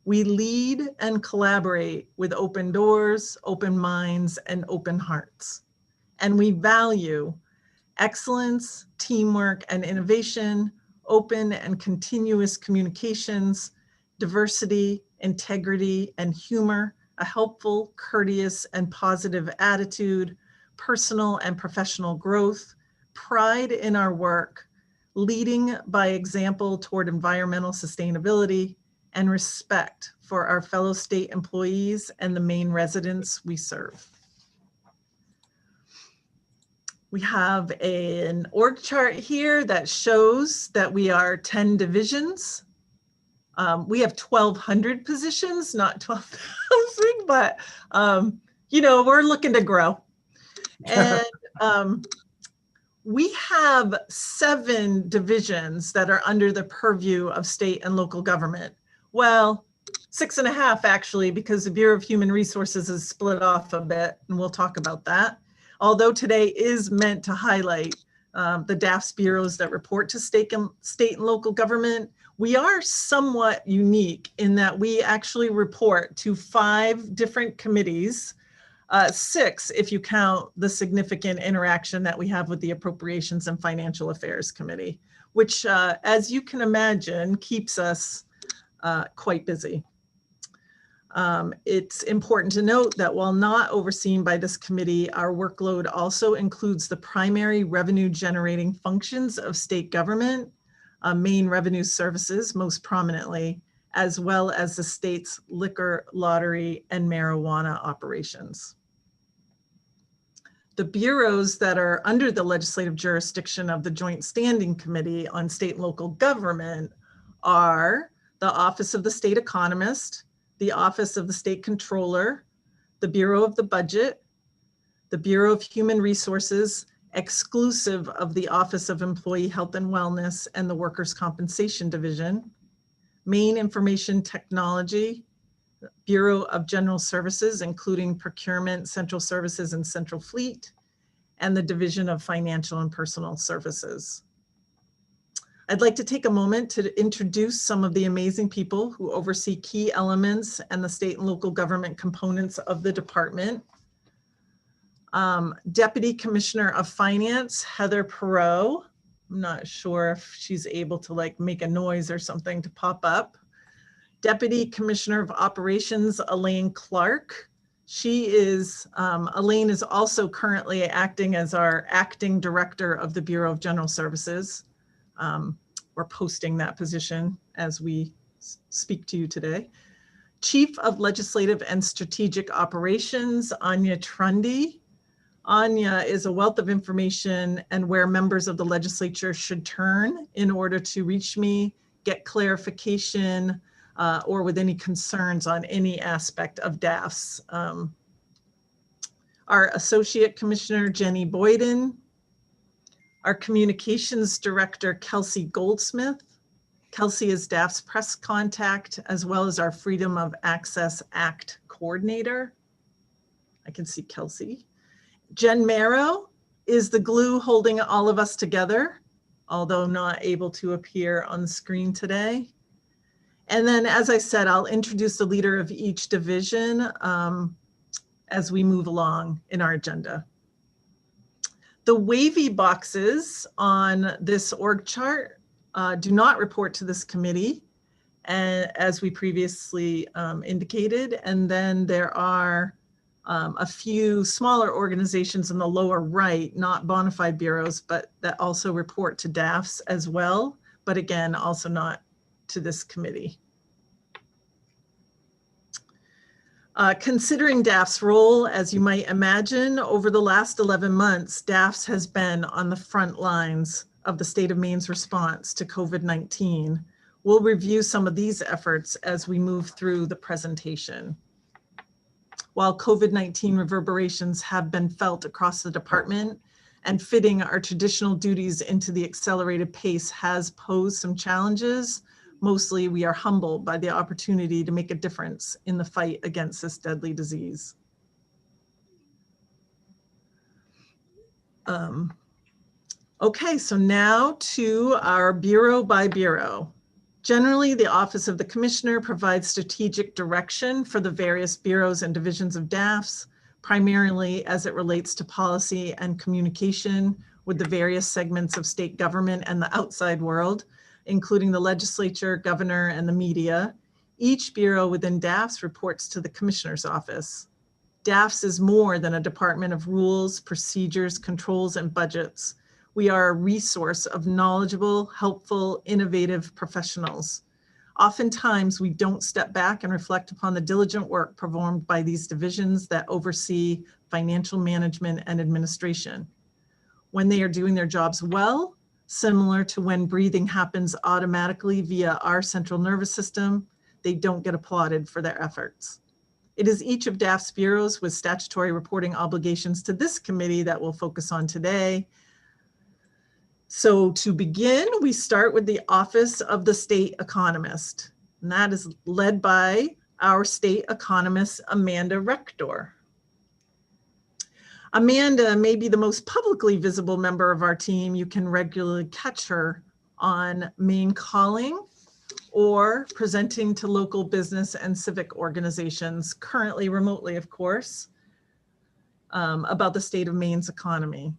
Speaker 15: We lead and collaborate with open doors, open minds, and open hearts. And we value excellence, teamwork, and innovation, open and continuous communications, diversity, integrity, and humor, a helpful, courteous, and positive attitude, personal and professional growth, pride in our work, leading by example toward environmental sustainability, and respect for our fellow state employees and the Maine residents we serve. We have an org chart here that shows that we are 10 divisions. We have 1,200 positions, not 12,000, but you know, we're looking to grow. And we have 7 divisions that are under the purview of state and local government. Well, 6.5 actually, because the Bureau of Human Resources is split off a bit, and we'll talk about that. Although today is meant to highlight the DAF's bureaus that report to state and local government, we are somewhat unique in that we actually report to 5 different committees, 6 if you count the significant interaction that we have with the Appropriations and Financial Affairs Committee, which, as you can imagine, keeps us quite busy. It's important to note that while not overseen by this committee, our workload also includes the primary revenue generating functions of state government, main revenue services most prominently, as well as the state's liquor, lottery, and marijuana operations. The bureaus that are under the legislative jurisdiction of the Joint Standing Committee on State and Local Government are the Office of the State Economist, the Office of the State Controller, the Bureau of the Budget, the Bureau of Human Resources, exclusive of the Office of Employee Health and Wellness and the Workers' Compensation Division, Main Information Technology, Bureau of General Services, including Procurement, Central Services, and Central Fleet, and the Division of Financial and Personal Services. I'd like to take a moment to introduce some of the amazing people who oversee key elements and the state and local government components of the department. Deputy Commissioner of Finance, Heather Perot. I'm not sure if she's able to like make a noise or something to pop up. Deputy Commissioner of Operations, Elaine Clark. Elaine is also currently acting as our acting director of the Bureau of General Services. We're posting that position as we speak to you today. Chief of Legislative and Strategic Operations, Anya Trundy. Anya is a wealth of information and where members of the legislature should turn in order to reach me, get clarification, or with any concerns on any aspect of DAFs. Our Associate Commissioner, Jenny Boyden. Our Communications Director, Kelsey Goldsmith. Kelsey is DAF's press contact, as well as our Freedom of Access Act coordinator. I can see Kelsey. Jen Marrow is the glue holding all of us together, although not able to appear on screen today. And then, as I said, I'll introduce the leader of each division as we move along in our agenda. The wavy boxes on this org chart do not report to this committee, as we previously indicated. And then there are a few smaller organizations in the lower right, not bona fide bureaus, but that also report to DAFs as well, but again, also not to this committee. Considering DAF's role, as you might imagine, over the last 11 months, DAF's has been on the front lines of the state of Maine's response to COVID-19. We'll review some of these efforts as we move through the presentation. While COVID-19 reverberations have been felt across the department and fitting our traditional duties into the accelerated pace has posed some challenges, mostly we are humbled by the opportunity to make a difference in the fight against this deadly disease. Okay, so now to our bureau by bureau. Generally, the Office of the Commissioner provides strategic direction for the various bureaus and divisions of DAFs, primarily as it relates to policy and communication with the various segments of state government and the outside world, including the legislature, governor, and the media. Each bureau within DAFs reports to the Commissioner's office. DAFs is more than a department of rules, procedures, controls, and budgets. We are a resource of knowledgeable, helpful, innovative professionals. Oftentimes, we don't step back and reflect upon the diligent work performed by these divisions that oversee financial management and administration. When they are doing their jobs well, Similar to when breathing happens automatically via our central nervous system, they don't get applauded for their efforts. It is each of DAF's bureaus with statutory reporting obligations to this committee that we'll focus on today. So to begin, we start with the Office of the State Economist, and that is led by our state economist, Amanda Rector. Amanda may be the most publicly visible member of our team. You can regularly catch her on Maine Calling or presenting to local business and civic organizations, currently remotely, of course, about the state of Maine's economy.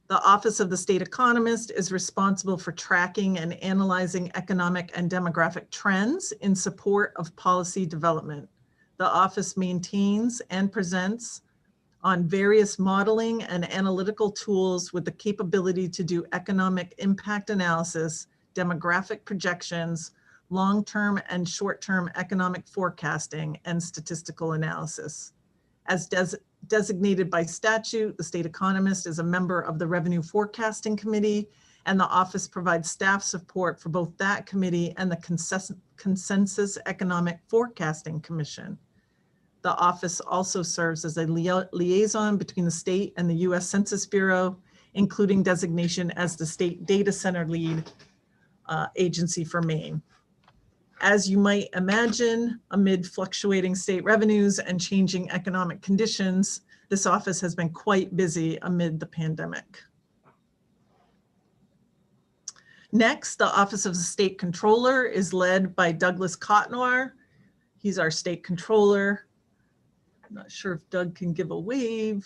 Speaker 15: The Office of the State Economist is responsible for tracking and analyzing economic and demographic trends in support of policy development. The office maintains and presents on various modeling and analytical tools with the capability to do economic impact analysis, demographic projections, long-term and short-term economic forecasting, and statistical analysis. As designated by statute, the State Economist is a member of the Revenue Forecasting Committee, and the office provides staff support for both that committee and the Consensus Economic Forecasting Commission. The office also serves as a liaison between the state and the U.S. Census Bureau, including designation as the state data center lead agency for Maine. As you might imagine, amid fluctuating state revenues and changing economic conditions, this office has been quite busy amid the pandemic. Next, the Office of the State Controller is led by Douglas Cotnoir. He's our state controller. I'm not sure if Doug can give a wave.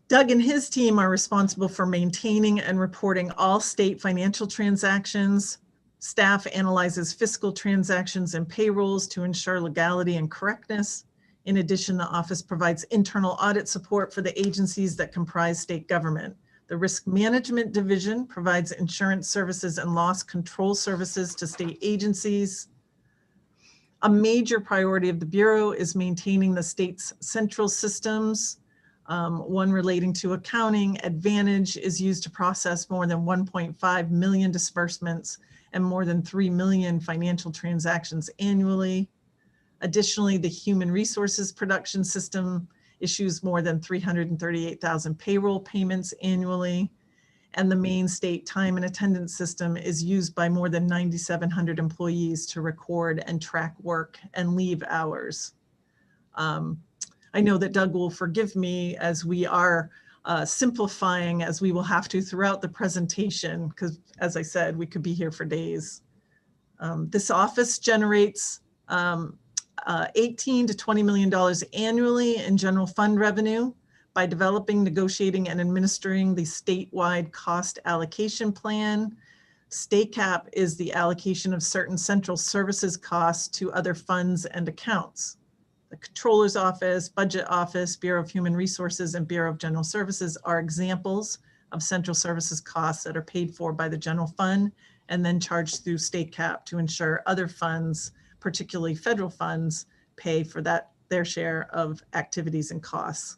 Speaker 15: Doug and his team are responsible for maintaining and reporting all state financial transactions. Staff analyzes fiscal transactions and payrolls to ensure legality and correctness. In addition, the office provides internal audit support for the agencies that comprise state government. The Risk Management Division provides insurance services and loss control services to state agencies. A major priority of the Bureau is maintaining the state's central systems. One relating to accounting. Advantage is used to process more than 1.5 million disbursements and more than 3 million financial transactions annually. Additionally, the Human Resources Production System issues more than 338,000 payroll payments annually. And the Maine State Time and Attendance System is used by more than 9,700 employees to record and track work and leave hours. I know that Doug will forgive me as we are simplifying, as we will have to throughout the presentation, because as I said, we could be here for days. This office generates $18 to $20 million annually in general fund revenue by developing, negotiating, and administering the statewide cost allocation plan. StateCap is the allocation of certain central services costs to other funds and accounts. The Controller's Office, Budget Office, Bureau of Human Resources, and Bureau of General Services are examples of central services costs that are paid for by the general fund and then charged through StateCap to ensure other funds, particularly federal funds, pay for their share of activities and costs.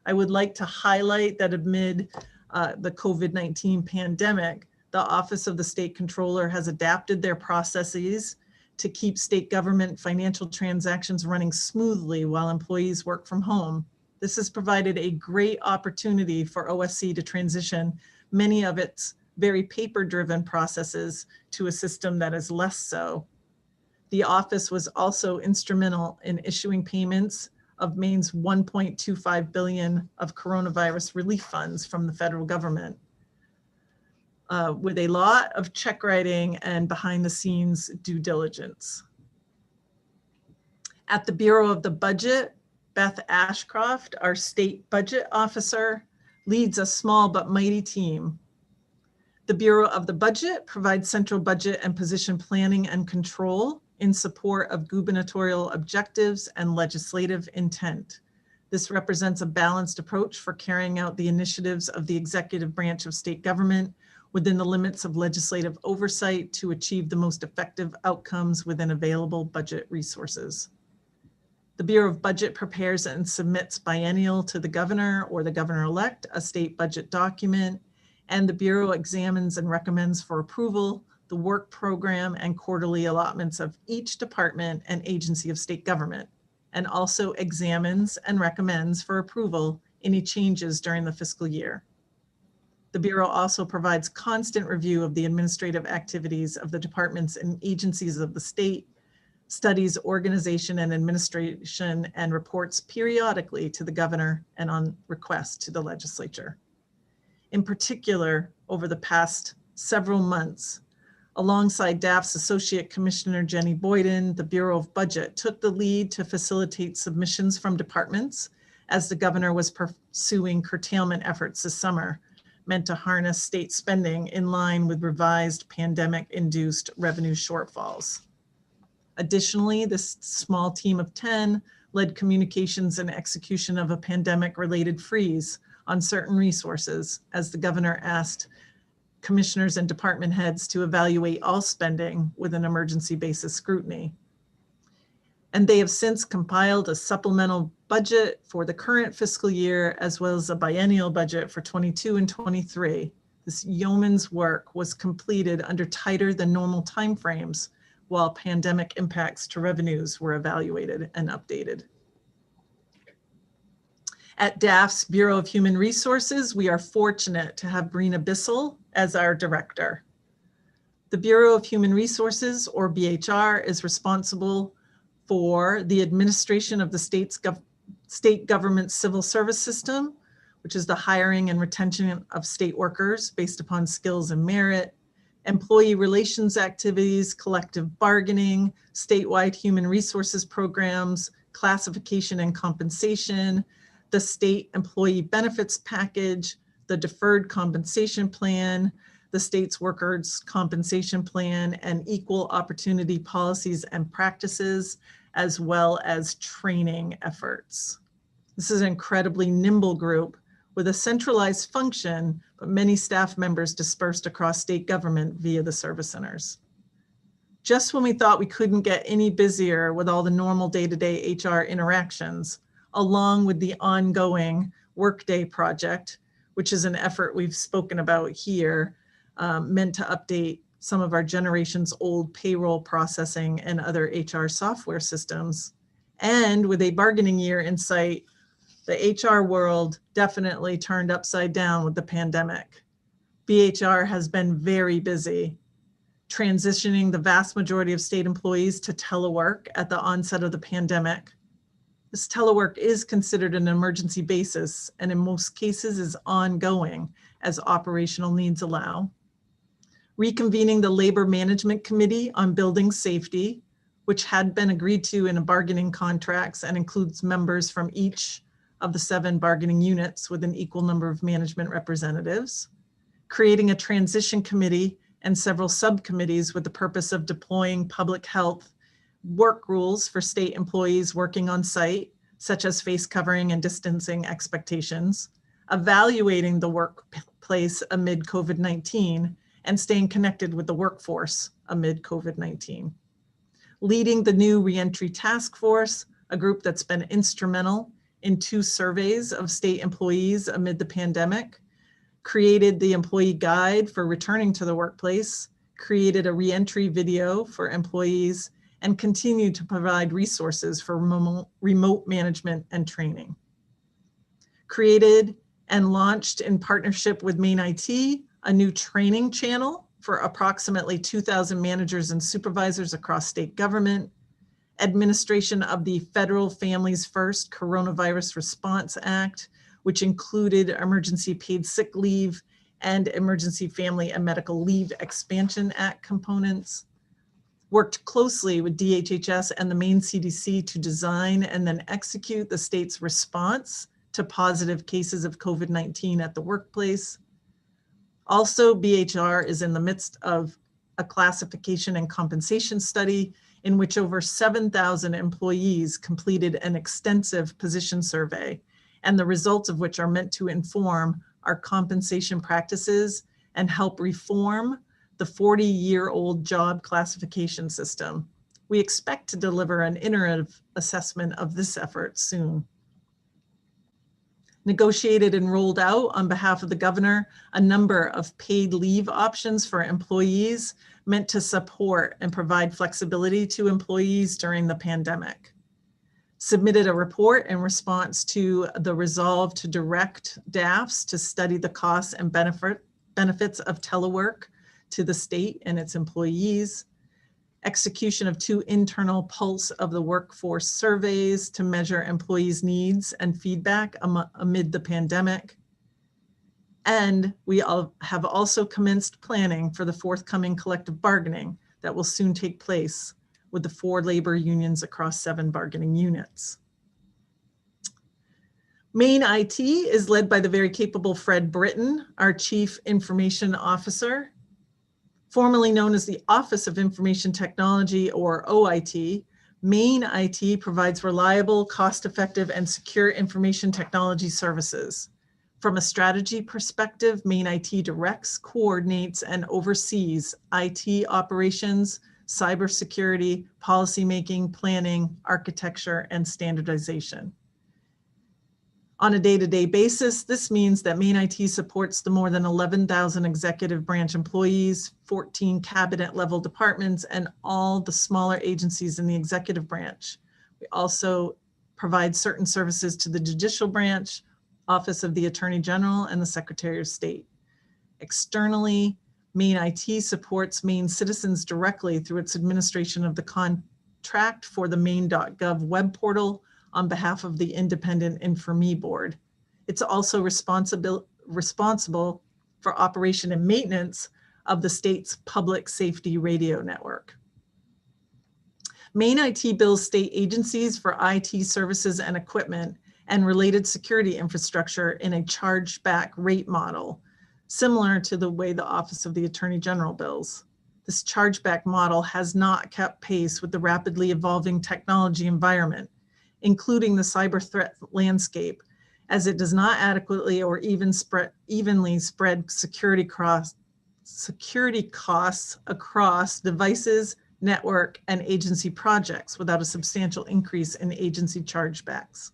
Speaker 15: I would like to highlight that amid the COVID-19 pandemic, the Office of the State Controller has adapted their processes to keep state government financial transactions running smoothly while employees work from home. This has provided a great opportunity for OSC to transition many of its very paper-driven processes to a system that is less so. The office was also instrumental in issuing payments of Maine's $1.25 billion of coronavirus relief funds from the federal government, with a lot of check writing and behind the scenes due diligence. At the Bureau of the Budget, Beth Ashcroft, our state budget officer, leads a small but mighty team. The Bureau of the Budget provides central budget and position planning and control in support of gubernatorial objectives and legislative intent. This represents a balanced approach for carrying out the initiatives of the executive branch of state government within the limits of legislative oversight to achieve the most effective outcomes within available budget resources. The Bureau of Budget prepares and submits biennial to the governor or the governor-elect a state budget document, and the Bureau examines and recommends for approval the work program and quarterly allotments of each department and agency of state government, and also examines and recommends for approval any changes during the fiscal year. The Bureau also provides constant review of the administrative activities of the departments and agencies of the state, studies organization and administration, and reports periodically to the governor and on request to the legislature. In particular, over the past several months, alongside DAF's Associate Commissioner Jenny Boyden, the Bureau of Budget took the lead to facilitate submissions from departments as the governor was pursuing curtailment efforts this summer, meant to harness state spending in line with revised pandemic-induced revenue shortfalls. Additionally, this small team of 10 led communications and execution of a pandemic-related freeze on certain resources as the governor asked commissioners and department heads to evaluate all spending with an emergency basis scrutiny. And they have since compiled a supplemental budget for the current fiscal year, as well as a biennial budget for 22 and 23. This yeoman's work was completed under tighter than normal timeframes, while pandemic impacts to revenues were evaluated and updated. At DAF's Bureau of Human Resources, we are fortunate to have Brina Bissell as our director. The Bureau of Human Resources, or BHR, is responsible for the administration of the state government civil service system, which is the hiring and retention of state workers based upon skills and merit, employee relations activities, collective bargaining, statewide human resources programs, classification and compensation, the state employee benefits package, the deferred compensation plan, the state's workers' compensation plan, and equal opportunity policies and practices, as well as training efforts. This is an incredibly nimble group with a centralized function, but many staff members dispersed across state government via the service centers. Just when we thought we couldn't get any busier with all the normal day-to-day HR interactions, along with the ongoing Workday project, which is an effort we've spoken about here, meant to update some of our generation's old payroll processing and other HR software systems. And with a bargaining year in sight, the HR world definitely turned upside down with the pandemic. BHR has been very busy transitioning the vast majority of state employees to telework at the onset of the pandemic. This telework is considered an emergency basis and in most cases is ongoing as operational needs allow. Reconvening the Labor Management Committee on Building Safety, which had been agreed to in a bargaining contracts and includes members from each of the 7 bargaining units with an equal number of management representatives. Creating a transition committee and several subcommittees with the purpose of deploying public health work rules for state employees working on site, such as face covering and distancing expectations, evaluating the workplace amid COVID-19, and staying connected with the workforce amid COVID-19. Leading the new reentry task force, a group that's been instrumental in 2 surveys of state employees amid the pandemic, created the employee guide for returning to the workplace, created a reentry video for employees, and continued to provide resources for remote management and training. Created and launched in partnership with Maine IT, a new training channel for approximately 2,000 managers and supervisors across state government, administration of the Federal Families First Coronavirus Response Act, which included emergency paid sick leave and emergency family and medical leave expansion act components, worked closely with DHHS and the Maine CDC to design and then execute the state's response to positive cases of COVID-19 at the workplace. Also, BHR is in the midst of a classification and compensation study in which over 7,000 employees completed an extensive position survey, and the results of which are meant to inform our compensation practices and help reform the 40-year-old job classification system. We expect to deliver an iterative assessment of this effort soon. negotiated and rolled out on behalf of the governor a number of paid leave options for employees meant to support and provide flexibility to employees during the pandemic. Submitted a report in response to the resolve to direct DAFs to study the costs and benefits of telework to the state and its employees. Execution of 2 internal pulse of the workforce surveys to measure employees' needs and feedback amid the pandemic. And we have also commenced planning for the forthcoming collective bargaining that will soon take place with the 4 labor unions across 7 bargaining units. Maine IT is led by the very capable Fred Britton, our Chief Information Officer. Formerly known as the Office of Information Technology, or OIT, Maine IT provides reliable, cost-effective, and secure information technology services. From a strategy perspective, Maine IT directs, coordinates, and oversees IT operations, cybersecurity, policymaking, planning, architecture, and standardization. On a day-to-day basis, this means that Maine IT supports the more than 11,000 executive branch employees, 14 cabinet level departments, and all the smaller agencies in the executive branch. We also provide certain services to the judicial branch, Office of the Attorney General, and the Secretary of State. Externally, Maine IT supports Maine citizens directly through its administration of the contract for the Maine.gov web portal on behalf of the Independent InforMe Board. It's also responsible for operation and maintenance of the state's public safety radio network. Maine IT bills state agencies for IT services and equipment and related security infrastructure in a chargeback rate model, similar to the way the Office of the Attorney General bills. This chargeback model has not kept pace with the rapidly evolving technology environment, including the cyber threat landscape, as it does not adequately or evenly spread security costs across devices, network, and agency projects without a substantial increase in agency chargebacks.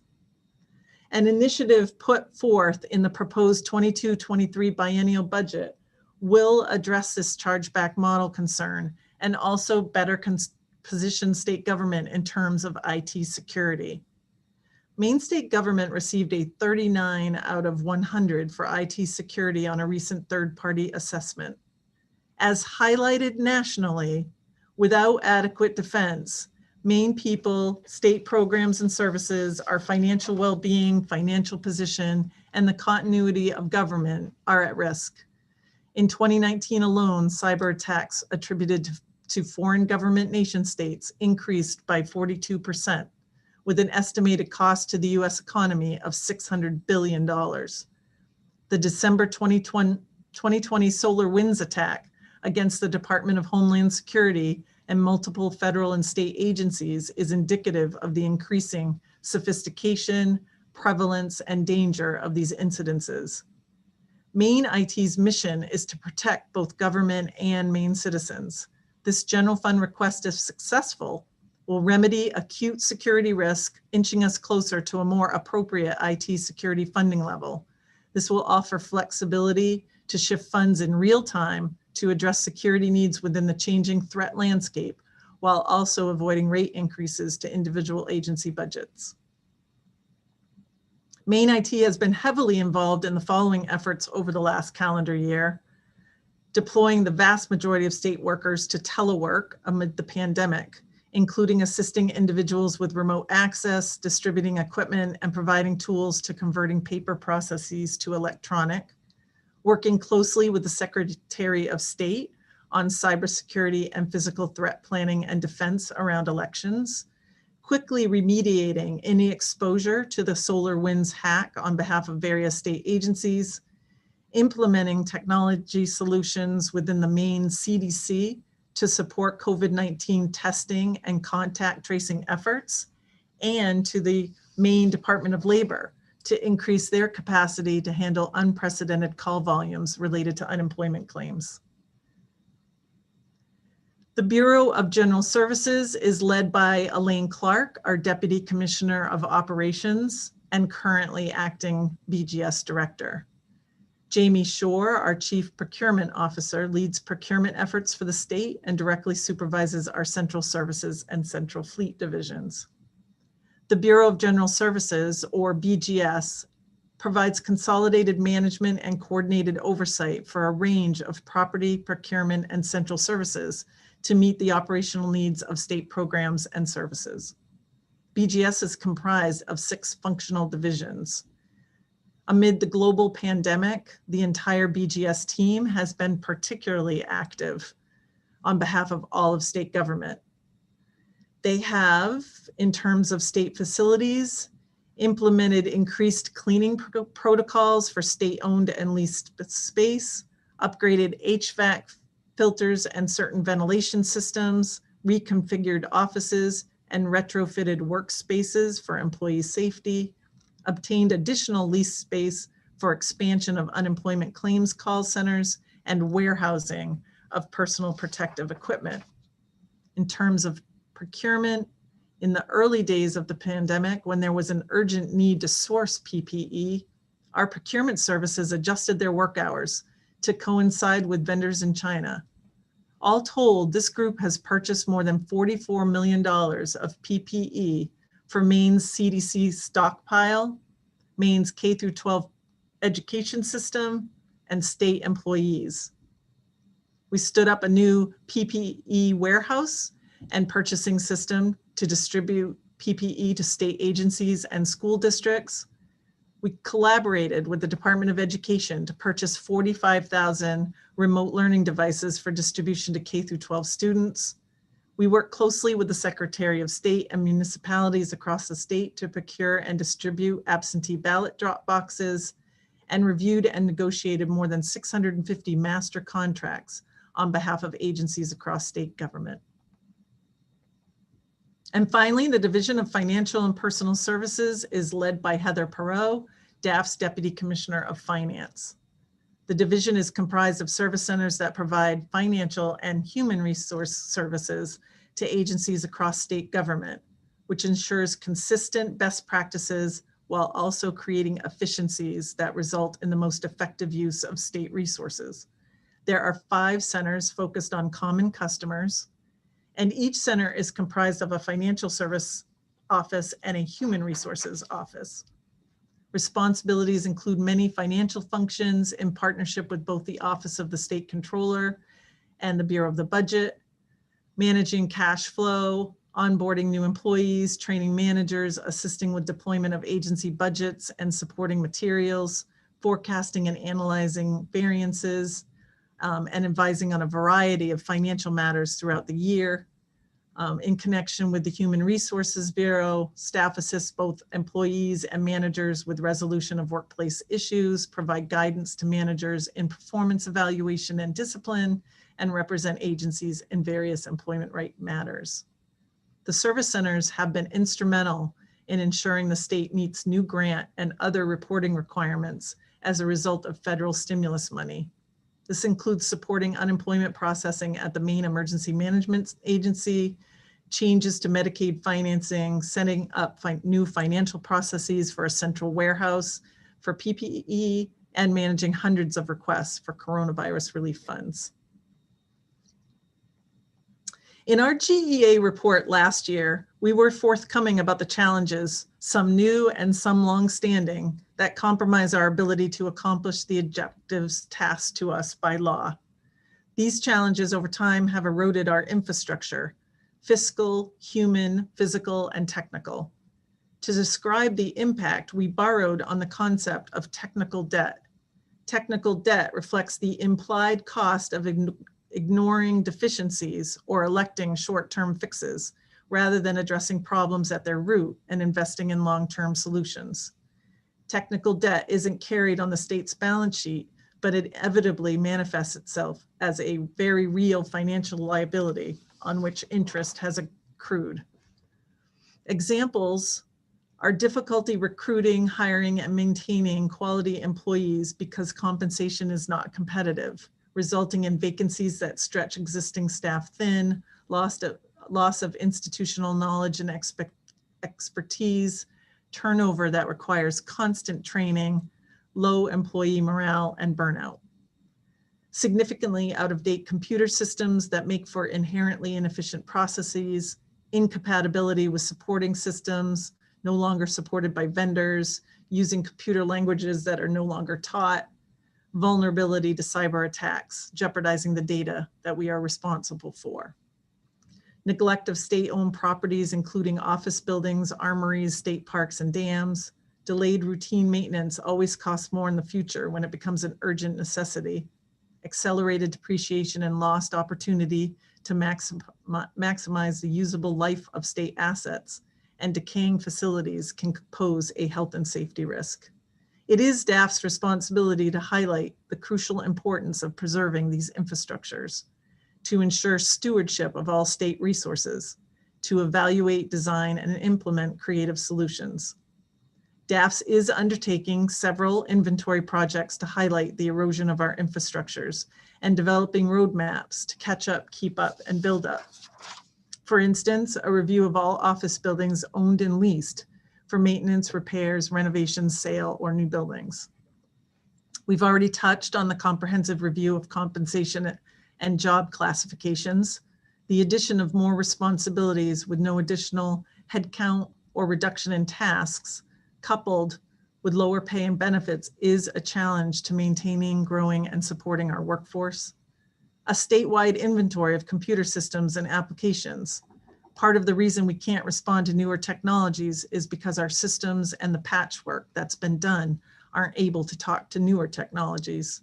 Speaker 15: An initiative put forth in the proposed 22-23 biennial budget will address this chargeback model concern and also better position state government in terms of IT security. Maine state government received a 39 out of 100 for IT security on a recent third-party assessment. As highlighted nationally, without adequate defense, Maine people, state programs and services, our financial well-being, financial position, and the continuity of government are at risk. In 2019 alone, cyber attacks attributed to foreign government nation states increased by 42%, with an estimated cost to the US economy of $600 billion. The December 2020 SolarWinds attack against the Department of Homeland Security and multiple federal and state agencies is indicative of the increasing sophistication, prevalence, and danger of these incidences. Maine IT's mission is to protect both government and Maine citizens. This general fund request, if successful, will remedy acute security risk, inching us closer to a more appropriate IT security funding level. This will offer flexibility to shift funds in real time to address security needs within the changing threat landscape, while also avoiding rate increases to individual agency budgets. Maine IT has been heavily involved in the following efforts over the last calendar year: deploying the vast majority of state workers to telework amid the pandemic, including assisting individuals with remote access, distributing equipment, and providing tools to converting paper processes to electronic, working closely with the Secretary of State on cybersecurity and physical threat planning and defense around elections, quickly remediating any exposure to the SolarWinds hack on behalf of various state agencies, implementing technology solutions within the Maine CDC to support COVID-19 testing and contact tracing efforts, and to the Maine Department of Labor to increase their capacity to handle unprecedented call volumes related to unemployment claims. The Bureau of General Services is led by Elaine Clark, our Deputy Commissioner of Operations. and currently acting BGS director. Jamie Shore, our Chief Procurement Officer, leads procurement efforts for the state and directly supervises our central services and central fleet divisions. The Bureau of General Services, or BGS, provides consolidated management and coordinated oversight for a range of property, procurement, and central services to meet the operational needs of state programs and services. BGS is comprised of 6 functional divisions. Amid the global pandemic, the entire BGS team has been particularly active on behalf of all of state government. They have, in terms of state facilities, implemented increased cleaning protocols for state-owned and leased space, upgraded HVAC filters and certain ventilation systems, reconfigured offices, and retrofitted workspaces for employee safety, obtained additional lease space for expansion of unemployment claims call centers, and warehousing of personal protective equipment. In terms of procurement, in the early days of the pandemic, when there was an urgent need to source PPE, our procurement services adjusted their work hours to coincide with vendors in China. All told, this group has purchased more than $44 million of PPE for Maine's CDC stockpile, Maine's K-12 education system, and state employees. We stood up a new PPE warehouse and purchasing system to distribute PPE to state agencies and school districts. We collaborated with the Department of Education to purchase 45,000 remote learning devices for distribution to K-12 students. We work closely with the Secretary of State and municipalities across the state to procure and distribute absentee ballot drop boxes, and reviewed and negotiated more than 650 master contracts on behalf of agencies across state government. And finally, the Division of Financial and Personal Services is led by Heather Perot, DAF's Deputy Commissioner of Finance. The division is comprised of service centers that provide financial and human resource services to agencies across state government, which ensures consistent best practices while also creating efficiencies that result in the most effective use of state resources. There are 5 centers focused on common customers, and each center is comprised of a financial service office and a human resources office. Responsibilities include many financial functions in partnership with both the Office of the State Controller and the Bureau of the Budget, managing cash flow, onboarding new employees, training managers, assisting with deployment of agency budgets and supporting materials, forecasting and analyzing variances, and advising on a variety of financial matters throughout the year. In connection with the Human Resources Bureau, staff assists both employees and managers with resolution of workplace issues, provide guidance to managers in performance evaluation and discipline, and represent agencies in various employment right matters. The service centers have been instrumental in ensuring the state meets new grant and other reporting requirements as a result of federal stimulus money. This includes supporting unemployment processing at the Maine Emergency Management Agency, changes to Medicaid financing, setting up new financial processes for a central warehouse for PPE, and managing hundreds of requests for coronavirus relief funds. In our GEA report last year, we were forthcoming about the challenges, some new and some long-standing, that compromise our ability to accomplish the objectives tasked to us by law. These challenges over time have eroded our infrastructure, fiscal, human, physical, and technical. To describe the impact, we borrowed on the concept of technical debt. Technical debt reflects the implied cost of ignoring deficiencies or electing short-term fixes, rather than addressing problems at their root and investing in long-term solutions. Technical debt isn't carried on the state's balance sheet, but it inevitably manifests itself as a very real financial liability on which interest has accrued. Examples are difficulty recruiting, hiring, and maintaining quality employees because compensation is not competitive, resulting in vacancies that stretch existing staff thin, loss of institutional knowledge and expertise, turnover that requires constant training, low employee morale, and burnout. Significantly out-of-date computer systems that make for inherently inefficient processes, incompatibility with supporting systems, no longer supported by vendors, using computer languages that are no longer taught, vulnerability to cyber attacks, jeopardizing the data that we are responsible for. Neglect of state-owned properties, including office buildings, armories, state parks, and dams. Delayed routine maintenance always costs more in the future when it becomes an urgent necessity. Accelerated depreciation and lost opportunity to maximize the usable life of state assets, and decaying facilities can pose a health and safety risk. It is DAF's responsibility to highlight the crucial importance of preserving these infrastructures, to ensure stewardship of all state resources, to evaluate, design, and implement creative solutions. DAFS is undertaking several inventory projects to highlight the erosion of our infrastructures and developing roadmaps to catch up, keep up, and build up. For instance, a review of all office buildings owned and leased for maintenance, repairs, renovations, sale, or new buildings. We've already touched on the comprehensive review of compensation and job classifications. The addition of more responsibilities with no additional headcount or reduction in tasks, coupled with lower pay and benefits, is a challenge to maintaining, growing, and supporting our workforce. A statewide inventory of computer systems and applications. Part of the reason we can't respond to newer technologies is because our systems and the patchwork that's been done aren't able to talk to newer technologies.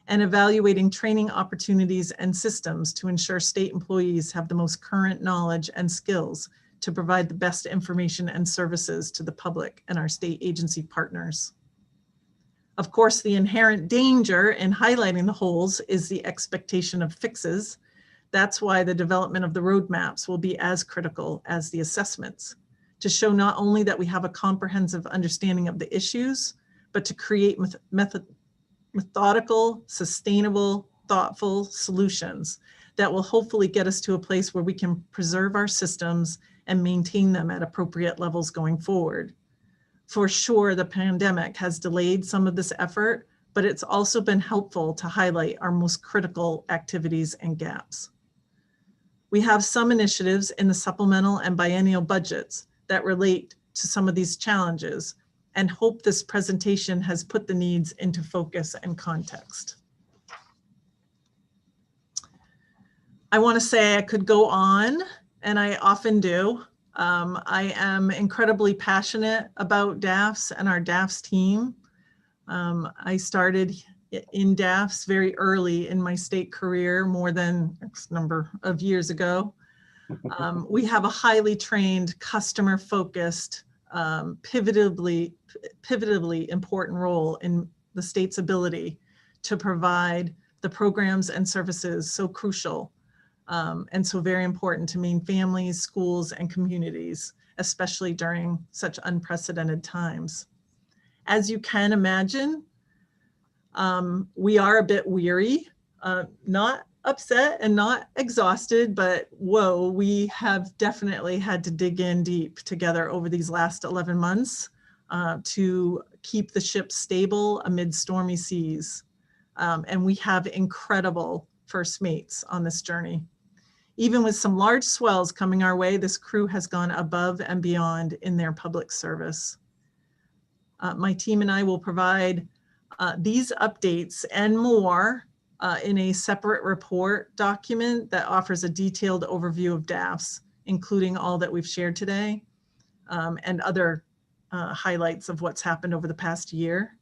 Speaker 15: And evaluating training opportunities and systems to ensure state employees have the most current knowledge and skills to provide the best information and services to the public and our state agency partners. Of course, the inherent danger in highlighting the holes is the expectation of fixes. That's why the development of the roadmaps will be as critical as the assessments, to show not only that we have a comprehensive understanding of the issues, but to create methodical, sustainable, thoughtful solutions that will hopefully get us to a place where we can preserve our systems and maintain them at appropriate levels going forward. For sure, the pandemic has delayed some of this effort, but it's also been helpful to highlight our most critical activities and gaps. We have some initiatives in the supplemental and biennial budgets that relate to some of these challenges, and hope this presentation has put the needs into focus and context. I want to say I could go on, and I often do. I am incredibly passionate about DAFS and our DAFS team. I started in DAFS very early in my state career, more than X number of years ago. We have a highly trained, customer-focused, pivotably important role in the state's ability to provide the programs and services so crucial and so very important to main families, schools, and communities, especially during such unprecedented times. As you can imagine, we are a bit weary, not upset and not exhausted, but whoa, we have definitely had to dig in deep together over these last 11 months to keep the ship stable amid stormy seas. And we have incredible first mates on this journey. Even with some large swells coming our way, this crew has gone above and beyond in their public service. My team and I will provide these updates and more in a separate report document that offers a detailed overview of DAFS, including all that we've shared today and other highlights of what's happened over the past year.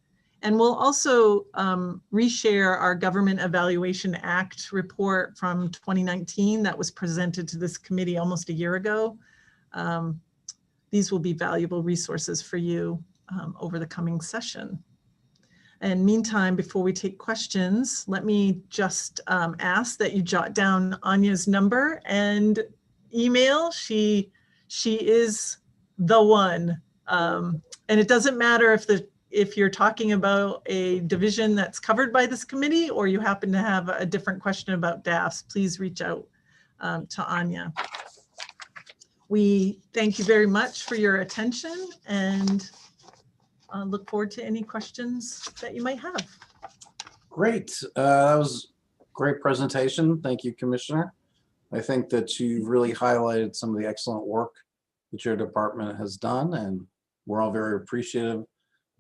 Speaker 15: And we'll also reshare our Government Evaluation Act report from 2019 that was presented to this committee almost a year ago. These will be valuable resources for you over the coming session. And meantime, before we take questions, let me just ask that you jot down Anya's number and email. She is the one. And it doesn't matter if you're talking about a division that's covered by this committee or you happen to have a different question about DAFS, please reach out to Anya. We thank you very much for your attention and look forward to any questions that you might have.
Speaker 1: Great. That was a great presentation. Thank you, Commissioner. I think that you've really highlighted some of the excellent work that your department has done, and we're all very appreciative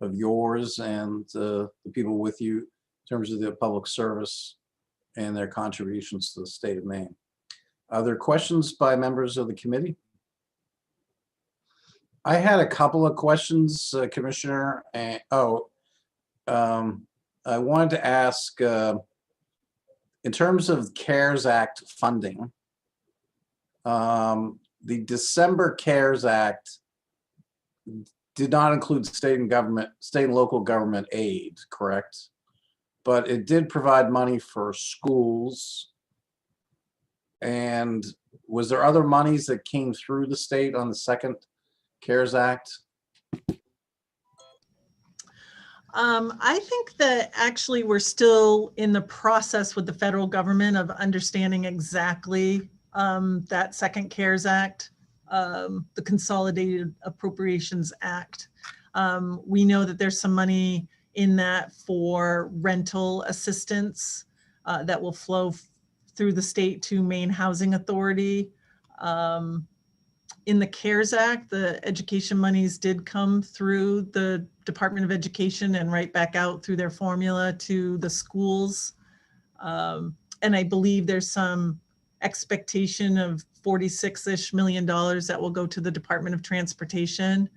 Speaker 1: of yours and the people with you in terms of the public service and their contributions to the state of Maine. Are there questions by members of the committee? I had a couple of questions, Commissioner. And, I wanted to ask, in terms of CARES Act funding, the December CARES Act did not include state and local government aid, correct? But it did provide money for schools. And was there other monies that came through the state on the second CARES Act?
Speaker 15: I think that actually we're still in the process with the federal government of understanding exactly that second CARES Act, the Consolidated Appropriations Act. We know that there's some money in that for rental assistance that will flow through the state to Maine Housing Authority. In the CARES Act, the education monies did come through the Department of Education and right back out through their formula to the schools. And I believe there's some expectation of $46-ish million that will go to the Department of Transportation.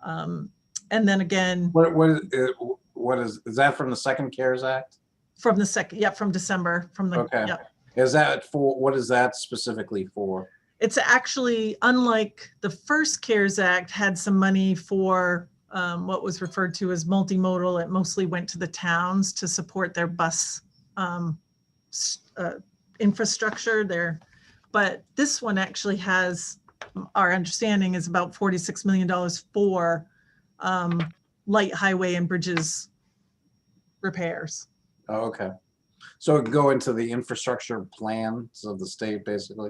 Speaker 15: And then again,
Speaker 1: What is that from the second CARES Act?
Speaker 15: from the second, yeah, from December, from the,
Speaker 1: Okay.
Speaker 15: yep.
Speaker 1: Is that for, what is that specifically for?
Speaker 15: It's actually, unlike the first CARES Act, had some money for what was referred to as multimodal. It mostly went to the towns to support their bus infrastructure there. But this one actually has, our understanding is about $46 million for light highway and bridges repairs.
Speaker 1: Oh, okay. So it could go into the infrastructure plans of the state, basically?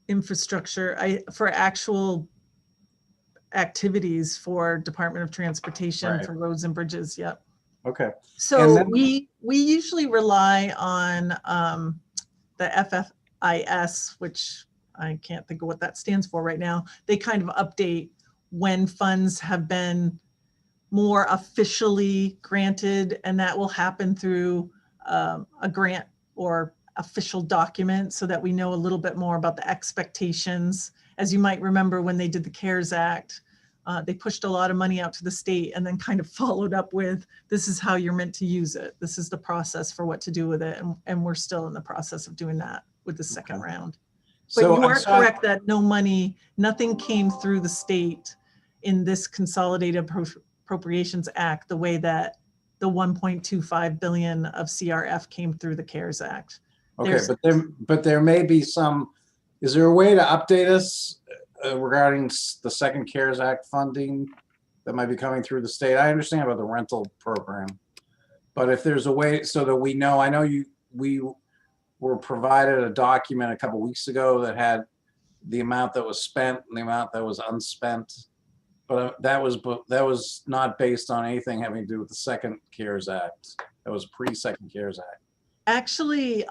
Speaker 15: Infrastructure, for actual activities for Department of Transportation,
Speaker 1: Right.
Speaker 15: for roads and bridges. Yep.
Speaker 1: Okay.
Speaker 15: So
Speaker 1: then,
Speaker 15: we usually rely on the FFIS, which I can't think of what that stands for right now. They kind of update when funds have been more officially granted, and that will happen through a grant or official document so that we know a little bit more about the expectations. As you might remember, when they did the CARES Act, they pushed a lot of money out to the state and then kind of followed up with, this is how you're meant to use it. This is the process for what to do with it. And we're still in the process of doing that with the second round. But
Speaker 1: so
Speaker 15: you are correct that nothing came through the state in this Consolidated Appropriations Act the way that the 1.25 billion of CRF came through the CARES Act.
Speaker 1: okay, but there may be some, is there a way to update us regarding the second CARES Act funding that might be coming through the state? I understand about the rental program, but if there's a way so that we know, I know we were provided a document a couple weeks ago that had the amount that was spent and the amount that was unspent, but that was not based on anything having to do with the second CARES Act. That was pre-second CARES Act.
Speaker 15: Actually,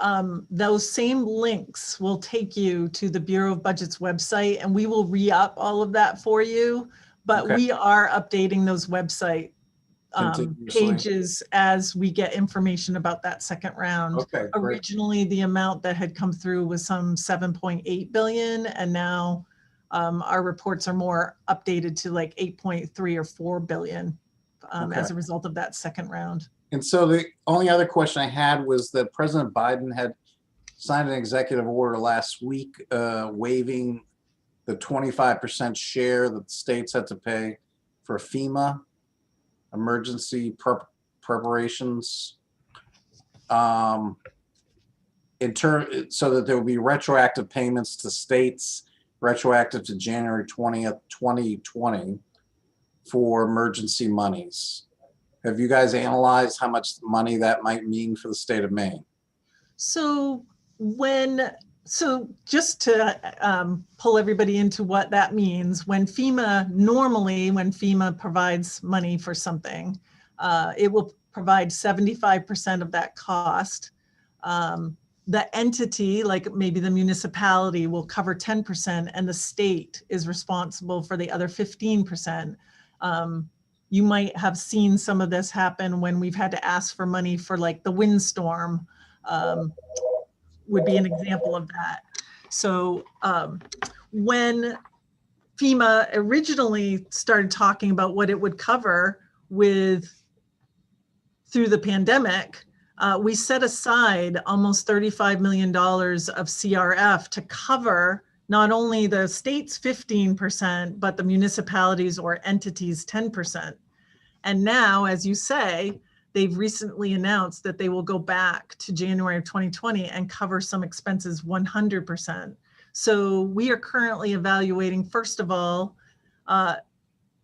Speaker 15: those same links will take you to the Bureau of Budget's website, and we will re-up all of that for you. But
Speaker 1: Okay.
Speaker 15: we are updating those website
Speaker 1: Continuously.
Speaker 15: pages as we get information about that second round.
Speaker 1: Okay, great.
Speaker 15: Originally, the amount that had come through was some 7.8 billion, and now our reports are more updated to like 8.3 or 4 billion as a result of that second round.
Speaker 1: And so the only other question I had was that President Biden had signed an executive order last week waiving the 25% share that the states had to pay for FEMA emergency preparations so that there will be retroactive payments to states retroactive to January 20th, 2020 for emergency monies. Have you guys analyzed how much money that might mean for the state of Maine?
Speaker 15: So when So just to pull everybody into what that means, when FEMA provides money for something, it will provide 75% of that cost. The entity, like maybe the municipality, will cover 10%, and the state is responsible for the other 15%. You might have seen some of this happen when we've had to ask for money for like the windstorm, would be an example of that. So when FEMA originally started talking about what it would cover through the pandemic, we set aside almost $35 million of CRF to cover not only the state's 15%, but the municipalities or entities 10%. And now, as you say, they've recently announced that they will go back to January of 2020 and cover some expenses 100%. So we are currently evaluating, first of all,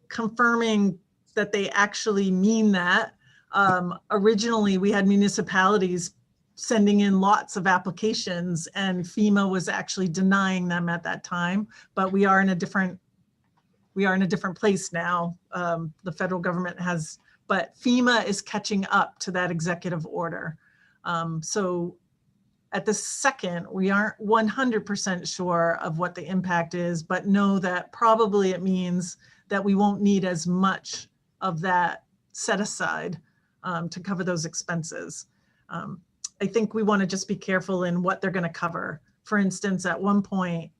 Speaker 15: confirming that they actually mean that. Originally, we had municipalities sending in lots of applications, and FEMA was actually denying them at that time. But we are in a different place now. The federal government has, but FEMA is catching up to that executive order. So at the second, we aren't 100% sure of what the impact is, but know that probably it means that we won't need as much of that set aside to cover those expenses. I think we want to just be careful in what they're going to cover. For instance, at one point,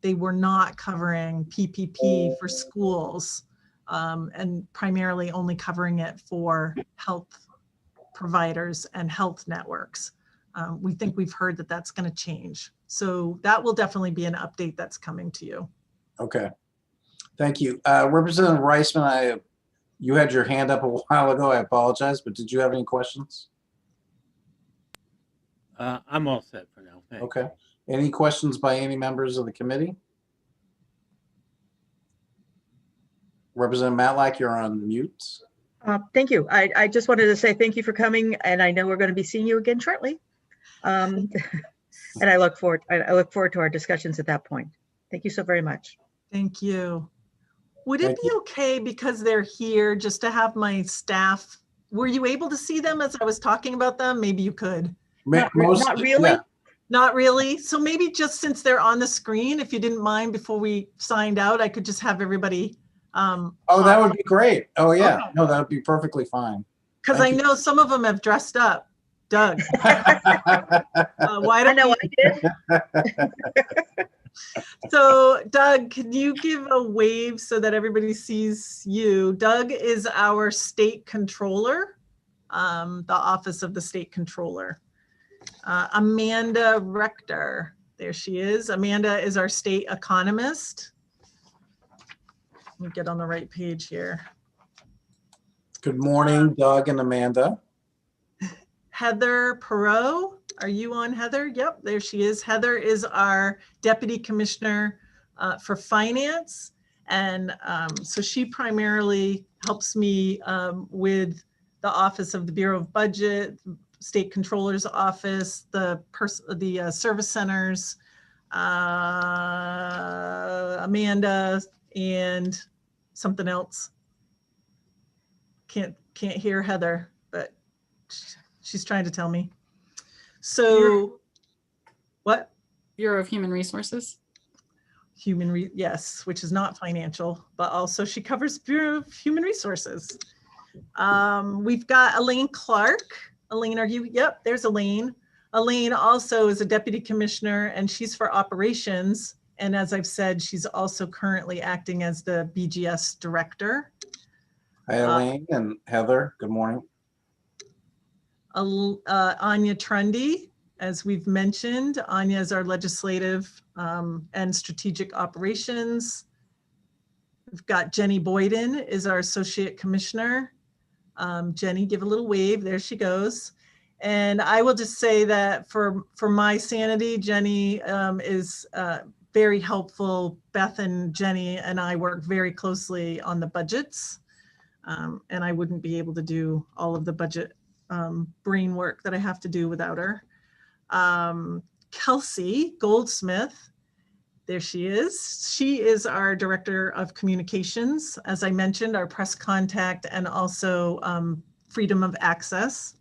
Speaker 15: they were not covering PPP for schools and primarily only covering it for health providers and health networks. We think we've heard that that's going to change. So that will definitely be an update that's coming to you.
Speaker 1: Okay. Thank you. Representative Reisman, you had your hand up a while ago. I apologize, but did you have any questions?
Speaker 11: I'm all set for now. Thanks.
Speaker 1: Okay. Any questions by any members of the committee? Representative Matlack, you're on mute.
Speaker 4: Thank you. I just wanted to say thank you for coming, and I know we're going to be seeing you again shortly. And I look forward to our discussions at that point. Thank you so very much.
Speaker 15: Thank you. Would it be okay, because they're here, just to have my staff, were you able to see them as I was talking about them? Maybe you could.
Speaker 4: Not really.
Speaker 1: Yeah.
Speaker 15: Not really. So maybe just since they're on the screen, if you didn't mind, before we signed out, I could just have everybody.
Speaker 1: Oh, that would be great. Oh, yeah.
Speaker 15: Okay.
Speaker 1: No, that would be perfectly fine.
Speaker 15: Because I know some of them have dressed up. Doug. Why don't
Speaker 4: I did.
Speaker 15: So Doug, can you give a wave so that everybody sees you? Doug is our state controller, the office of the state controller. Amanda Rector, there she is. Amanda is our state economist. Let me get on the right page here.
Speaker 1: Good morning, Doug and Amanda.
Speaker 15: Heather Perot, are you on, Heather? Yep, there she is. Heather is our Deputy Commissioner for Finance. And so she primarily helps me with the Office of the Bureau of Budget, State Controller's Office, the service centers, Amanda, and something else. Can't hear Heather, but she's trying to tell me. So what?
Speaker 16: Bureau of Human Resources.
Speaker 15: Yes, which is not financial, but also she covers Bureau of Human Resources. We've got Elaine Clark. Elaine, are you? Yep, there's Elaine. Elaine also is a deputy commissioner, and she's for operations. And as I've said, she's also currently acting as the BGS director.
Speaker 1: Hi, Elaine and Heather. Good morning.
Speaker 15: Anya Trundy, as we've mentioned. Anya is our legislative and strategic operations. We've got Jenny Boyden is our associate commissioner. Jenny, give a little wave. There she goes. And I will just say that for my sanity, Jenny is very helpful. Beth and Jenny and I work very closely on the budgets. And I wouldn't be able to do all of the budget brain work that I have to do without her. Kelsey Goldsmith. There she is. She is our Director of Communications, as I mentioned, our press contact and also freedom of access.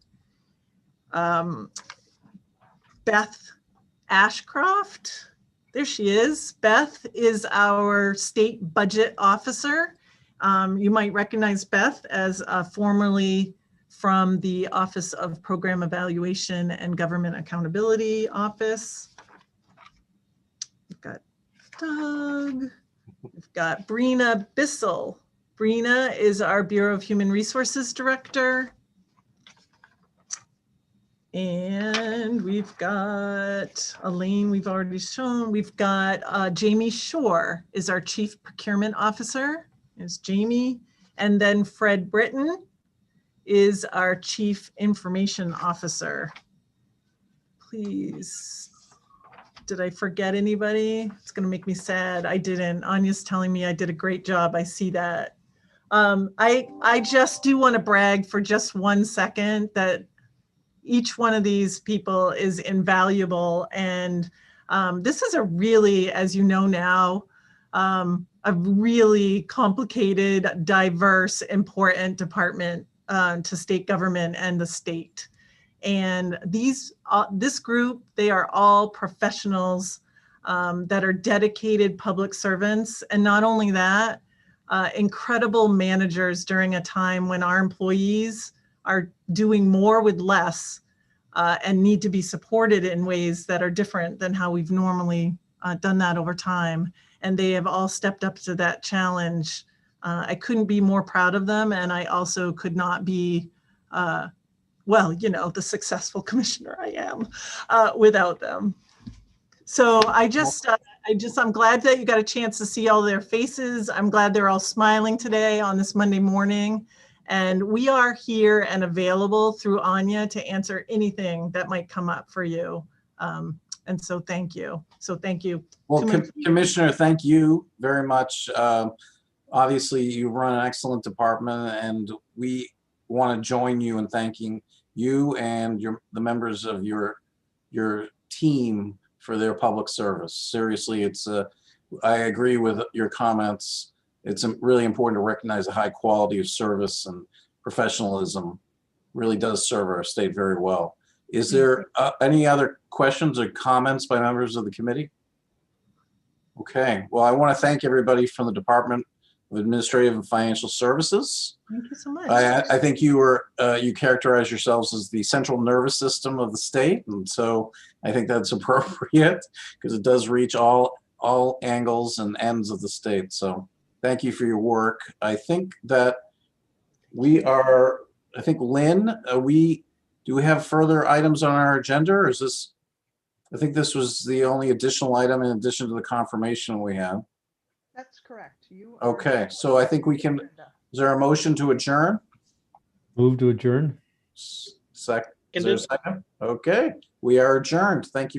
Speaker 15: Beth Ashcroft. There she is. Beth is our State Budget Officer. You might recognize Beth as formerly from the Office of Program Evaluation and Government Accountability Office. We've got Doug. We've got Brina Bissell. Brina is our Bureau of Human Resources Director. And we've got Elaine, we've already shown. We've got Jamie Shore is our Chief Procurement Officer. Is Jamie. And then Fred Britton is our Chief Information Officer. Please. Did I forget anybody? It's going to make me sad. I didn't. Anya's telling me I did a great job. I see that. I just do want to brag for just 1 second that each one of these people is invaluable. And this is a really, as you know now, a really complicated, diverse, important department to state government and the state. And this group, they are all professionals that are dedicated public servants. And not only that, incredible managers during a time when our employees are doing more with less and need to be supported in ways that are different than how we've normally done that over time. And they have all stepped up to that challenge. I couldn't be more proud of them. And I also could not be well, you know, the successful commissioner I am without them. So I'm glad that you got a chance to see all their faces. I'm glad they're all smiling today on this Monday morning. And we are here and available through Anya to answer anything that might come up for you. And so thank you. So thank you.
Speaker 1: Well, Commissioner, thank you very much. Obviously, you run an excellent department, and we want to join you in thanking you and the members of your team for their public service. Seriously, I agree with your comments. It's really important to recognize the high quality of service and professionalism really does serve our state very well. Is there any other questions or comments by members of the committee? Okay, well, I want to thank everybody from the Department of Administrative and Financial Services.
Speaker 15: Thank you so much.
Speaker 1: I think you characterize yourselves as the central nervous system of the state, and so I think that's appropriate because it does reach all angles and ends of the state. So thank you for your work. I think that Lynn, do we have further items on our agenda, or is this? I think this was the only additional item in addition to the confirmation we have.
Speaker 4: That's correct.
Speaker 1: Okay, so I think we can. Is there a motion to adjourn?
Speaker 17: Move to adjourn.
Speaker 1: Second. Is there a second? Okay, we are adjourned. Thank you.